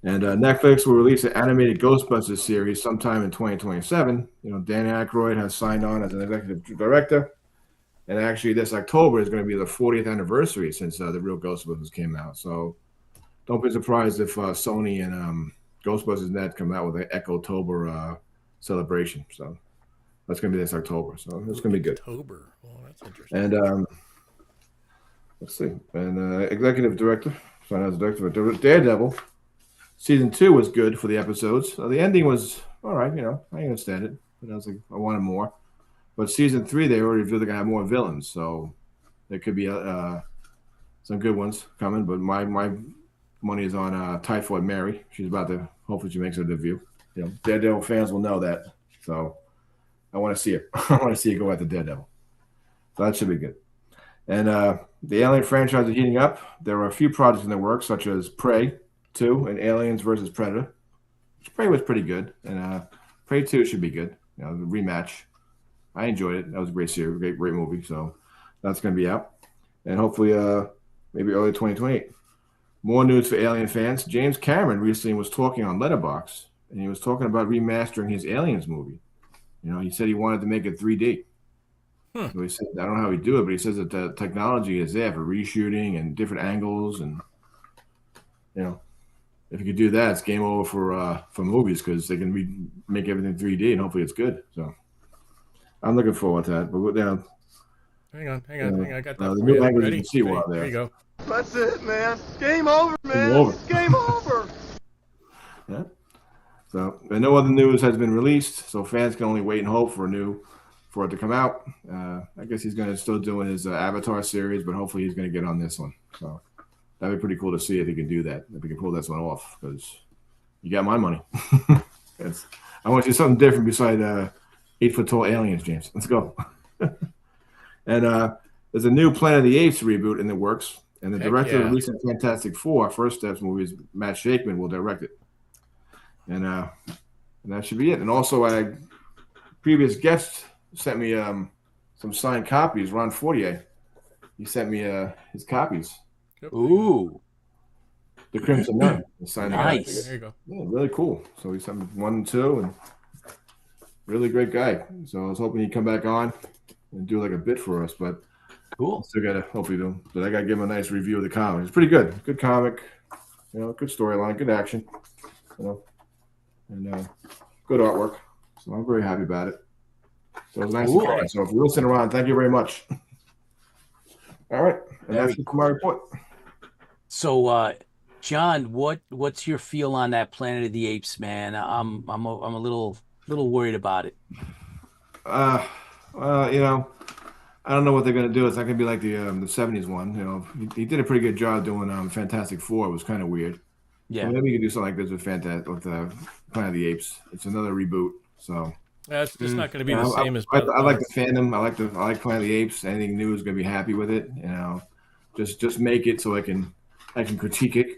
And Netflix will release an animated Ghostbusters series sometime in 2027. Dan Aykroyd has signed on as an executive director. And actually, this October is going to be the 40th anniversary since the real Ghostbusters came out. So don't be surprised if Sony and Ghostbusters Net come out with an Echo-tober celebration. So that's going to be this October. So it's going to be good. October. Well, that's interesting. And let's see. And executive director, signed as director for Daredevil. Season 2 was good for the episodes. The ending was all right. I understand it, but I was like, I wanted more. But season 3, they already revealed they're gonna have more villains, so there could be some good ones coming. But my money is on Typhoid Mary. She's about to. Hopefully, she makes her debut. Daredevil fans will know that. So I want to see it. I want to see it go after Daredevil. So that should be good. And the Alien franchise is heating up. There are a few projects in the works, such as Prey 2 and Aliens versus Predator. Prey was pretty good, and Prey 2 should be good. You know, the rematch. I enjoyed it. That was a great series, great movie. So that's going to be out, and hopefully, maybe early 2028. More news for Alien fans. James Cameron recently was talking on Letterboxd, and he was talking about remastering his Aliens movie. You know, he said he wanted to make it 3D. So he said, I don't know how he'd do it, but he says that the technology is there for reshooting and different angles, and you know, if you could do that, it's game over for movies because they can make everything 3D and hopefully it's good. So I'm looking forward to that. But hang on. I got that. The for new you. language Ready? you can see while there. There you go. That's it, man. Game over, man. It's game over. Yeah. So, and no other news has been released, so fans can only wait and hope for it to come out. I guess he's going to still doing his Avatar series, but hopefully he's going to get on this one. So that'd be pretty cool to see if he can do that, if he can pull this one off, because you got my money. I want to do something different beside 8-foot-tall aliens, James. Let's go. And there's a new Planet of the Apes reboot in the works, and the director of the recent Fantastic Four First Steps movies, Matt Shakeman, will direct it. And that should be it. And also, a previous guest sent me some signed copies. Ron Fortier, he sent me his copies. Ooh, The Crimson Nun. Nice. There you go. Yeah, really cool. So he sent me 1 and 2, and really great guy. So I was hoping he'd come back on and do like a bit for us, but cool. Still gotta hopefully do. But I gotta give him a nice review of the comic. It's pretty good. Good comic. You know, good storyline, good action. You know, and good artwork. So I'm very happy about it. So it was nice to find. So if you're listening around, thank you very much. All right, and that's it for my report. So, John, what's your feel on that Planet of the Apes, man? I'm a little worried about it. You know, I don't know what they're gonna do. It's not gonna be like the '70s one. You know, he did a pretty good job doing Fantastic Four. It was kind of weird. Yeah, so maybe you could do something like this with Planet of the Apes. It's another reboot. So it's just not going to be the same as. I like the fandom. I like Planet of the Apes. Anything new is gonna be happy with it. You know, just make it so I can critique it.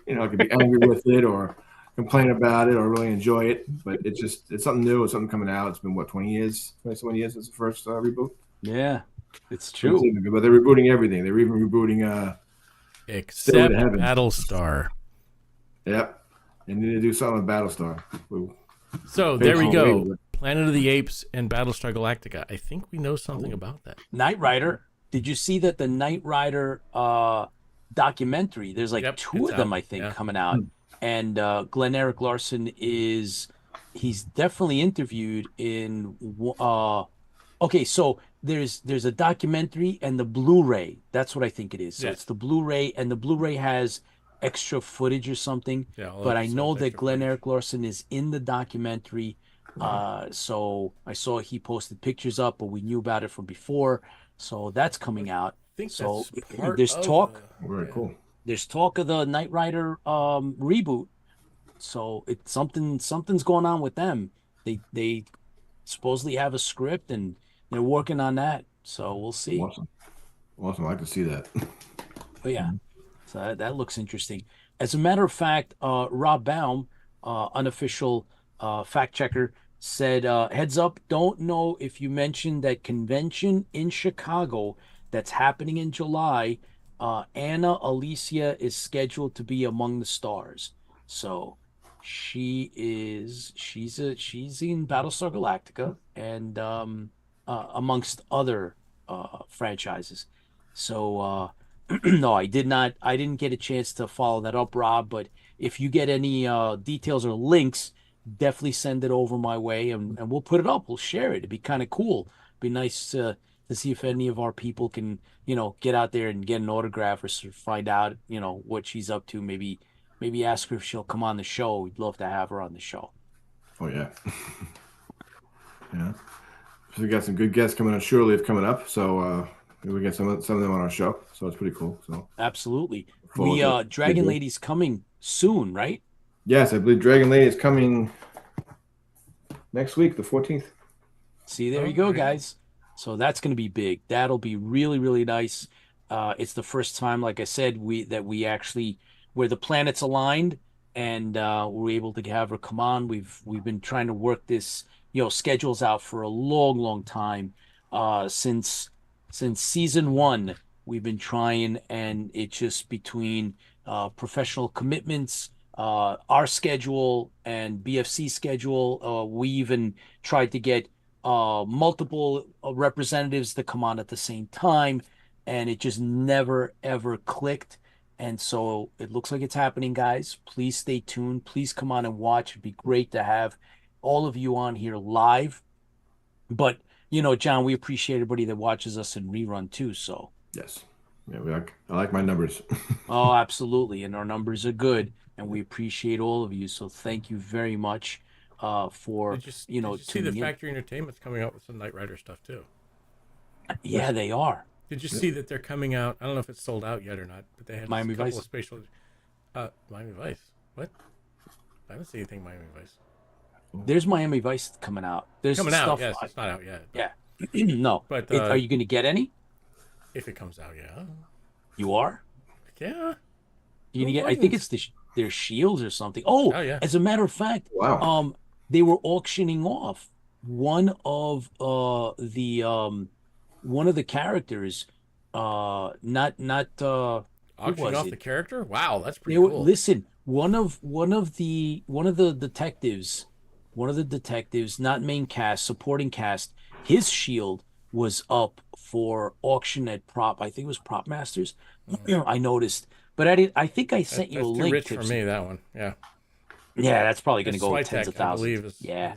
You know, I can be angry with it or complain about it or really enjoy it. But it's something new. It's something coming out. It's been 20 years since the first reboot. Yeah, it's true. But they're rebooting everything. They're even rebooting except Battlestar. Yep. They need to do something with Battlestar. So there we go. Planet of the Apes and Battlestar Galactica. I think we know something about that. Knight Rider. Did you see that the Knight Rider documentary? There's like 2 of them, I think, coming out. And Glenn Eric Larson he's definitely interviewed in. Okay, so there's a documentary and the Blu-ray. That's what I think it is. So it's the Blu-ray, and the Blu-ray has extra footage or something. Yeah, but I know that Glenn Eric Larson is in the documentary. So I saw he posted pictures up, but we knew about it from before. So that's coming out. I think so. That's there's talk. Very cool. There's talk of the Knight Rider reboot. So it's something's going on with them. They supposedly have a script and they're working on that. So we'll see. Awesome. I'd like to see that. But yeah, so that looks interesting. As a matter of fact, Rob Baum, unofficial fact checker, said, heads up, don't know if you mentioned that convention in Chicago that's happening in July. Anna Alicia is scheduled to be among the stars. So she's in Battlestar Galactica and amongst other franchises. So no, I didn't get a chance to follow that up, Rob, but if you get any details or links, definitely send it over my way and we'll put it up. We'll share it. It'd be kind of cool. Be nice to see if any of our people can, get out there and get an autograph or sort of find out, what she's up to. Maybe ask her if she'll come on the show. We'd love to have her on the show. Oh yeah. Yeah. So we got some good guests coming on. Surely if coming up. So we get some of them on our show. So it's pretty cool. So absolutely. Dragon Lady's coming soon, right? Yes, I believe Dragon Lady is coming next week, the 14th. See, there you go, guys. So that's going to be big. That'll be really, really nice. It's the first time, like I said, where the planets aligned and we're able to have her come on. We've been trying to work this, schedules out for a long time. Since season 1, we've been trying, and it's just between professional commitments, our schedule and BFC schedule. We even tried to get multiple representatives to come on at the same time, and it just never ever clicked. And so it looks like it's happening, guys. Please stay tuned. Please come on and watch. It'd be great to have all of you on here live. But, John, we appreciate everybody that watches us in rerun too. So yes, yeah, I like my numbers. oh, absolutely. And our numbers are good, and we appreciate all of you. So thank you very much for, did you see the Factory Entertainment's coming out with some Knight Rider stuff too? Yeah, they are. Did you see that they're coming out? I don't know if it's sold out yet or not, but they had Miami a couple Vice. of spatial. Miami Vice. What? I haven't seen anything Miami Vice. There's Miami Vice coming out. There's coming stuff out. Yes, it's not out yet. Yeah. No. But are you going to get any? If it comes out, yeah. You are? Yeah. You gonna get? I think it's their shields or something. Oh, yeah. As a matter of fact, wow. They were auctioning off one of the characters. Not auctioning off the character. Wow, that's pretty cool. Listen, one of the detectives, not main cast, supporting cast, his shield was up for auction at I think it was Prop Masters. I noticed, but I think I sent you a link. Rich for me, that one. Yeah. Yeah, that's probably going to go Switek, tens of thousands. I believe yeah.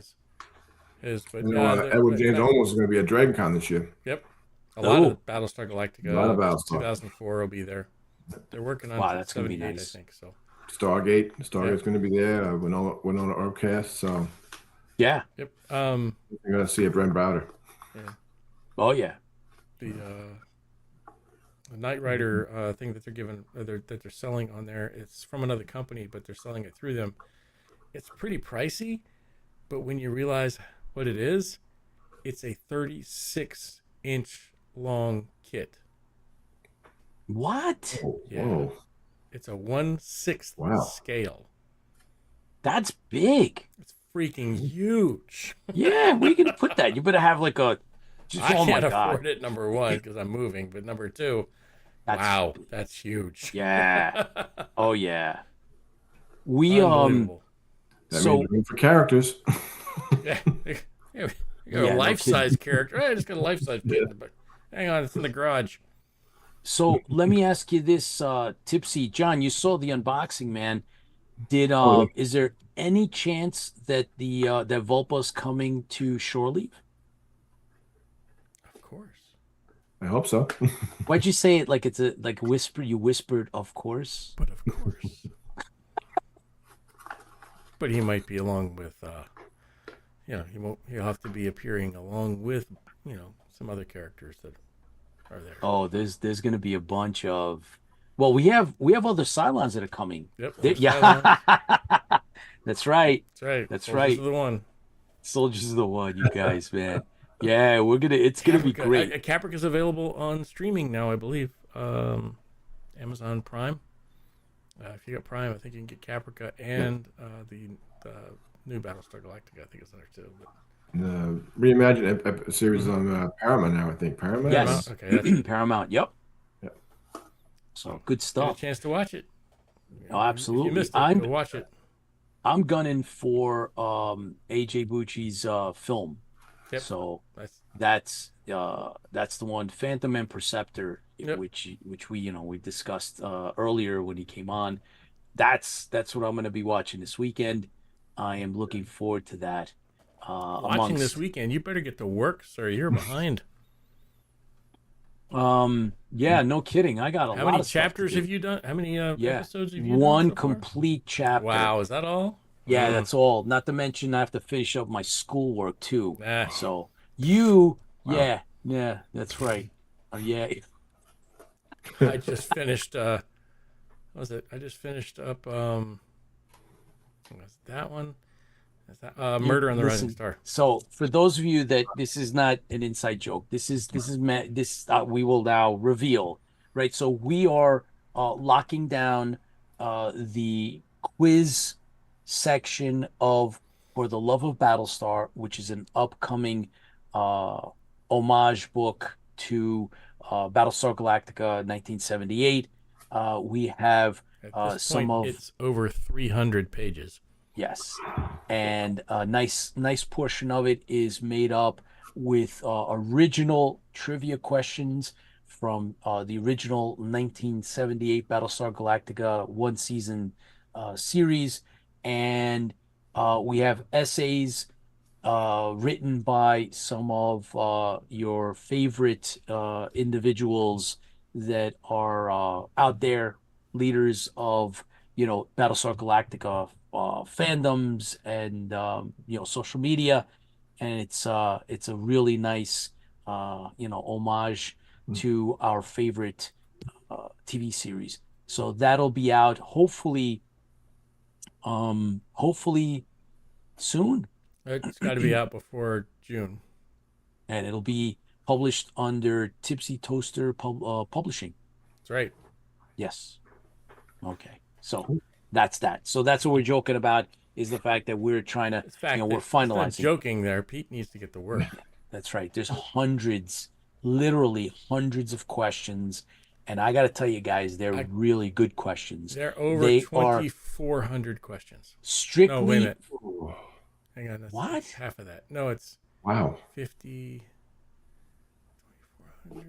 Edward James Olmos is going to be at Dragon Con this year. Yep. A lot of Battlestar Galactica. A lot of Battlestar. 2004 will be there. They're working on that's going to be nice. I think so. Stargate's going to be there. Winona Orcast. So yeah. Yep. You're going to see a Brent Browder. Yeah. Oh yeah. The Knight Rider thing that they're giving that they're selling on there, it's from another company, but they're selling it through them. It's pretty pricey, but when you realize what it is, it's a 36-inch long kit. What? Yeah. Whoa. It's a 1/6 scale. That's big. It's freaking huge. Yeah, where are you gonna put that? You better have like a. I can't afford it. Number one, because I'm moving, but number two, wow, that's huge. Yeah. Oh yeah. We That means room for characters. Yeah. You got a life-size character. I just got a life-size kid, but hang on, it's in the garage. So let me ask you this, Tipsy John. You saw the unboxing, man. Did is there any chance that that Vulpa's coming to Shore Leave? Of course. I hope so. Why'd you say it like it's a whisper? You whispered, of course. But of course. But he might be along with, he'll have to be appearing along with, some other characters that are there. Oh, there's going to be a bunch of. Well, we have other Cylons that are coming. Yep. Yeah. That's right. That's right. That's Soldiers right. Of the one. Soldiers of the One, you guys, man. Yeah, it's gonna be great. Caprica's available on streaming now, I believe. Amazon Prime. If you got Prime, I think you can get Caprica and the new Battlestar Galactica. I think it's there too. But... The reimagined series on Paramount now, I think. Paramount? Yes. Okay, Paramount. Yep. So good stuff. Get a chance to watch it. Oh, absolutely. If you missed it, go watch it. I'm gunning for AJ Bucci's film. Yep. So that's the one, Phantom and Perceptor, which we discussed earlier when he came on. That's what I'm going to be watching this weekend. I am looking forward to that. Watching this weekend, you better get to work, sir. You're behind. Yeah, no kidding. I got a lot of How many stuff chapters have you done? How many episodes have you one done so far? complete chapter. Wow, is that all? Yeah, that's all. Not to mention I have to finish up my schoolwork too. Ah. So yeah, that's right. Yeah. I just finished what was it? I just finished up was that one? Is that Murder on the Rising Star. So for those of you that this is not an inside joke, this we will now reveal, right? So we are locking down the quiz section of For the Love of Battlestar, which is an upcoming homage book to Battlestar Galactica 1978. We have At this some point, of it's over 300 pages. yes, and a nice portion of it is made up with original trivia questions from the original 1978 Battlestar Galactica one season series, and we have essays written by some of your favorite individuals that are out there, leaders of Battlestar Galactica fandoms and social media, and it's a really nice homage to our favorite TV series. So that'll be out hopefully soon. It's got to be out before June. And it'll be published under Tipsy Toaster Publishing. That's right. Yes. Okay. So that's that. So that's what we're joking about, is the fact that we're trying to, we're finalizing. It's not joking there. Pete needs to get the work. That's right. There's literally hundreds of questions. And I got to tell you guys, they're really good questions. They're over 2,400 questions. Strictly. No, wait a minute. Hang on. That's What? Half of that. No, it's Wow. 50.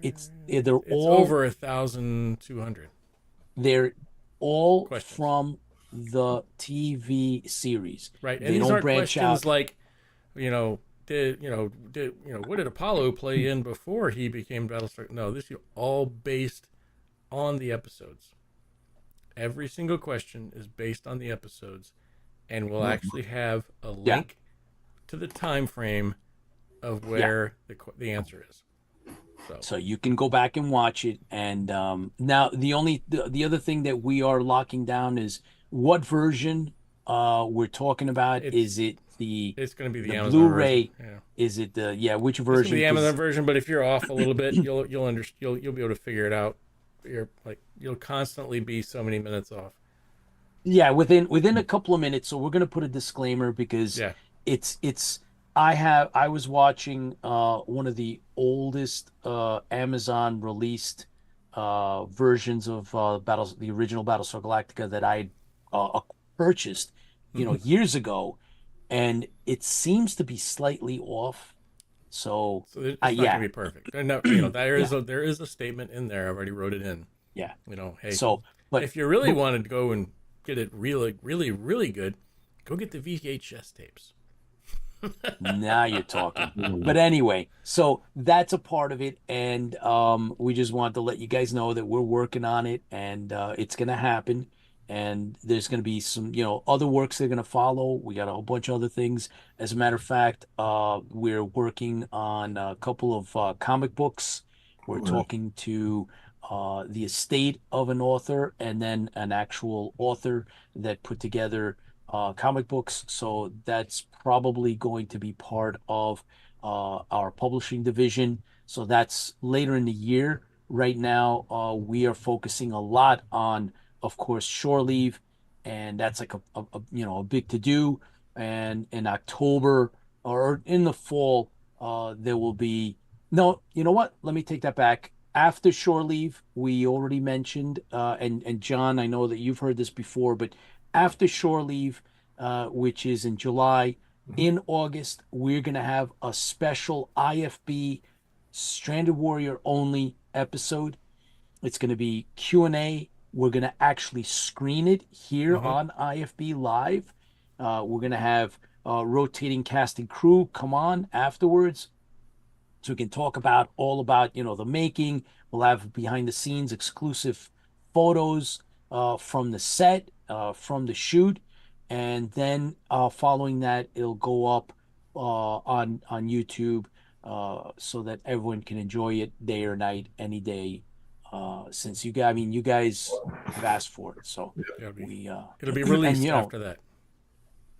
It's all over 1,200. They're all questions from the TV series. Right. And they these don't aren't branch questions out. like, what did Apollo play in before he became Battlestar? No, this is all based on the episodes. Every single question is based on the episodes, and we'll actually have a link to the time frame of where the answer is. So you can go back and watch it. And now the other thing that we are locking down is what version we're talking about. Is it it's going to be the Amazon Blu-ray? version. Yeah. Is it which It's version? the Amazon version, but if you're off a little bit, you'll be able to figure it out. You'll constantly be so many minutes off. Yeah, within a couple of minutes. So we're going to put a disclaimer because I was watching one of the oldest Amazon released versions of the original Battlestar Galactica that I purchased years ago, and it seems to be slightly off. So it's not going to be perfect. No, there is a statement in there. I already wrote it in. Yeah. Hey. So, but if you really wanted to go and get it really, really, really good, go get the VHS tapes. Now you're talking. But anyway, so that's a part of it, and we just wanted to let you guys know that we're working on it, and it's going to happen. And there's going to be some, other works that are going to follow. We got a whole bunch of other things. As a matter of fact, we're working on a couple of comic books. We're talking to the estate of an author and then an actual author that put together comic books. So that's probably going to be part of our publishing division. So that's later in the year. Right now, we are focusing a lot on, of course, Shore Leave, and that's like a big to do. And in October or in the fall, there will be you know what? Let me take that back. After Shore Leave, we already mentioned, and John, I know that you've heard this before, but after Shore Leave, which is in July, in August, we're going to have a special IFB Stranded Warrior only episode. It's going to be Q&A. We're going to actually screen it here on IFB Live. We're going to have rotating cast and crew come on afterwards, so we can talk all about the making. We'll have behind the scenes exclusive photos from the set, from the shoot, and then following that, it'll go up on YouTube so that everyone can enjoy it day or night, any day. Since you guys have asked for it, so it'll be released after that.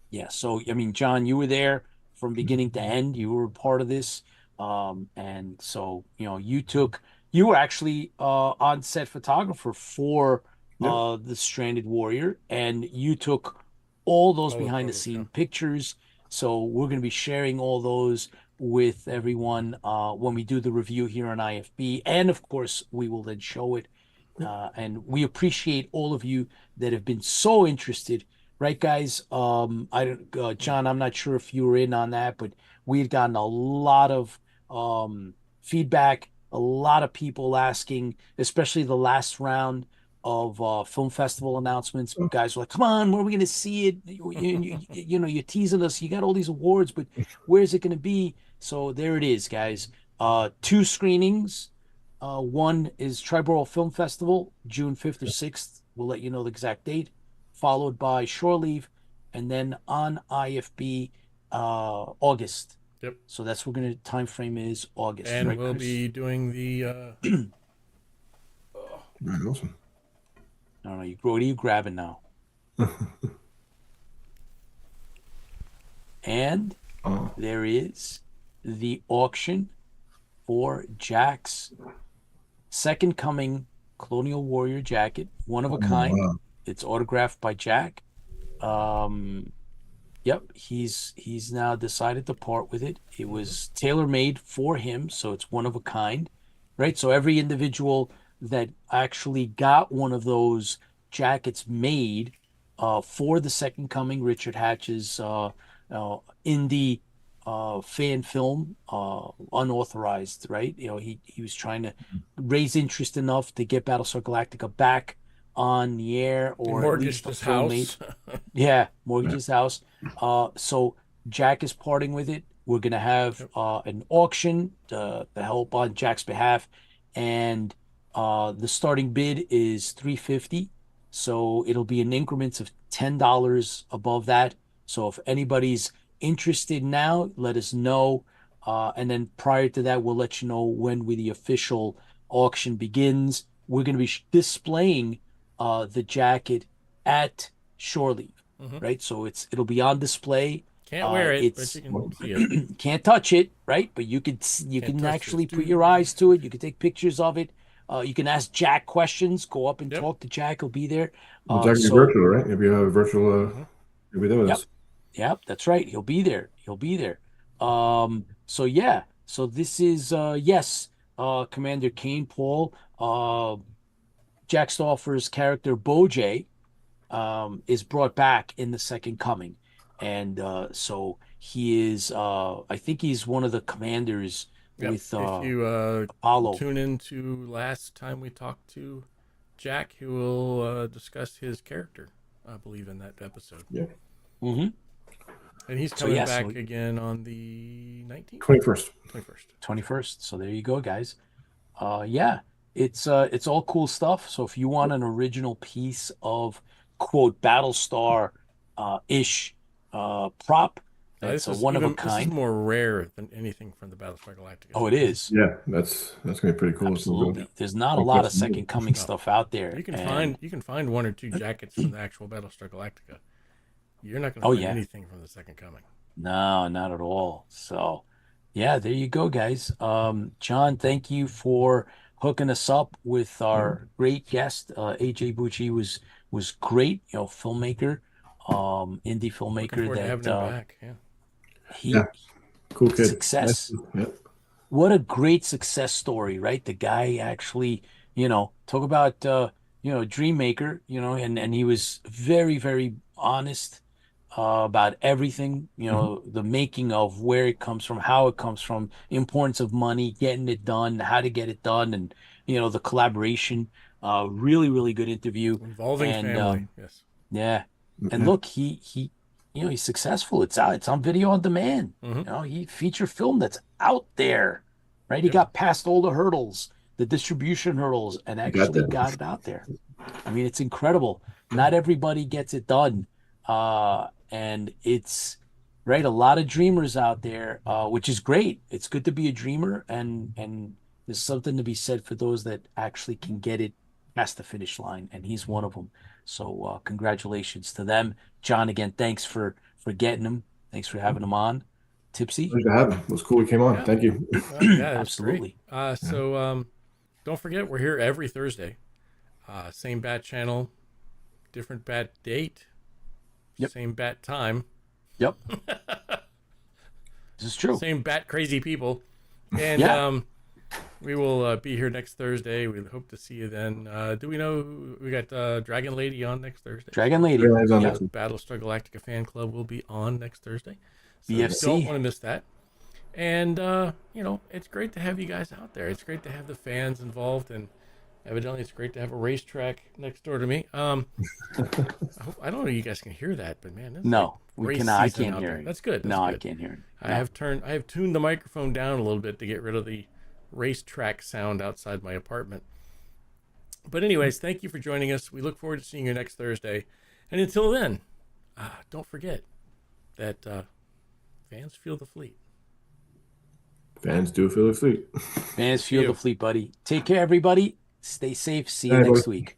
Yeah. So John, you were there from beginning to end. You were a part of this, and so you were actually on set photographer for the Stranded Warrior, and you took all those All the behind the photos, scene pictures. So we're going to be sharing all those with everyone when we do the review here on IFB, and of course we will then show it. And we appreciate all of you that have been so interested, right, guys? I don't, John, I'm not sure if you were in on that, but we had gotten a lot of feedback, a lot of people asking, especially the last round of film festival announcements. Guys were like, "Come on, where are we going to see it? You know, you're teasing us. You got all these awards, but where's it going to be?" So there it is, guys. 2 screenings. One is Triborough Film Festival, June 5th or 6th. We'll let you know the exact date, followed by Shore Leave, and then on IFB August. Yep. So that's what time frame is August. And right, we'll Chris? be doing the Awesome. I don't know. What are you grabbing now? And there is the auction for Jack's Second Coming Colonial Warrior jacket, one of a kind. Wow. It's autographed by Jack. Yep, he's now decided to part with it. It was tailor-made for him, so it's one of a kind, right? So every individual that actually got one of those jackets made for the Second Coming, Richard Hatch's indie fan film, unauthorized, right? You know, he was trying to raise interest enough to get Battlestar Galactica back on the air, or at least his film house. Yeah, mortgage his house. So Jack is parting with it. We're gonna have an auction to help on Jack's behalf, and the starting bid is $350. So it'll be in increments of $10 above that. So if anybody's interested now, let us know. And then prior to that, we'll let you know when the official auction begins. We're going to be displaying the jacket at Shore Leave, right? So it'll be on display. Can't wear it, but you can see it. Can't touch it, right? But you can actually put your eyes to it. You can take pictures of it. You can ask Jack questions. Go up and talk to Jack. He'll be there. Jack will be virtual, right? If you have a virtual, he'll be there with us. Yep, that's right. He'll be there. So yeah. So this is yes, Commander Kane Paul. Jack Stauffer's character Bojay is brought back in the Second Coming, and so he is. I think he's one of the commanders with if you Apollo. Tune in to last time we talked to Jack, he will discuss his character, I believe, in that episode. Yeah. Mm-hmm. And he's coming back again on the 19th? 21st. So there you go, guys. Yeah, it's all cool stuff. So if you want an original piece of quote Battlestar ish prop, it's a one of a kind. This is more rare than anything from the Battlestar Galactica. Oh, it is. Yeah, that's gonna be pretty cool. Absolutely. There's not a lot of Second Coming stuff out there. You can find 1 or 2 jackets from the actual Battlestar Galactica. You're not going to find anything from the Second Coming. No, not at all. So, yeah, there you go, guys. John, thank you for hooking us up with our great guest. AJ Bucci was great. You know, filmmaker, indie filmmaker. Looking forward to having him back. Yeah. Cool kid. Success. Yeah. What a great success story, right? The guy actually, talk about dream maker, and he was very, very honest about everything, the making of, where it comes from, how it comes from, importance of money, getting it done, how to get it done, and the collaboration. Really, really good interview involving family. Yes. Yeah. And look, he he's successful. It's out. It's on video on demand. He feature film that's out there, right? He got past all the hurdles, the distribution hurdles, and actually got it out there. I mean, it's incredible. Not everybody gets it done. And it's right. A lot of dreamers out there, which is great. It's good to be a dreamer, and there's something to be said for those that actually can get it past the finish line. And he's one of them. So congratulations to them. John, again, thanks for getting him. Thanks for having him on. Tipsy. Pleasure to have him. It was cool he came on. Thank you. Yeah, absolutely. So don't forget, we're here every Thursday. Same bat channel, different bat date, same bat time. Yep. This is true. Same bat crazy people. And we will be here next Thursday. We hope to see you then. Do we know we got Dragon Lady on next Thursday? Dragon Lady. Battlestar Galactica fan club will be on next Thursday. So BFC. Don't want to miss that. And it's great to have you guys out there. It's great to have the fans involved, and evidently it's great to have a racetrack next door to me. I don't know if you guys can hear that, but man, we cannot. I can't hear it. That's good. That's good. I can't hear it. I have tuned the microphone down a little bit to get rid of the racetrack sound outside my apartment. But anyways, thank you for joining us. We look forward to seeing you next Thursday. And until then, don't forget that fans feel the fleet. Fans do feel the fleet. Fans feel the fleet, buddy. Take care, everybody. Stay safe. See you next week.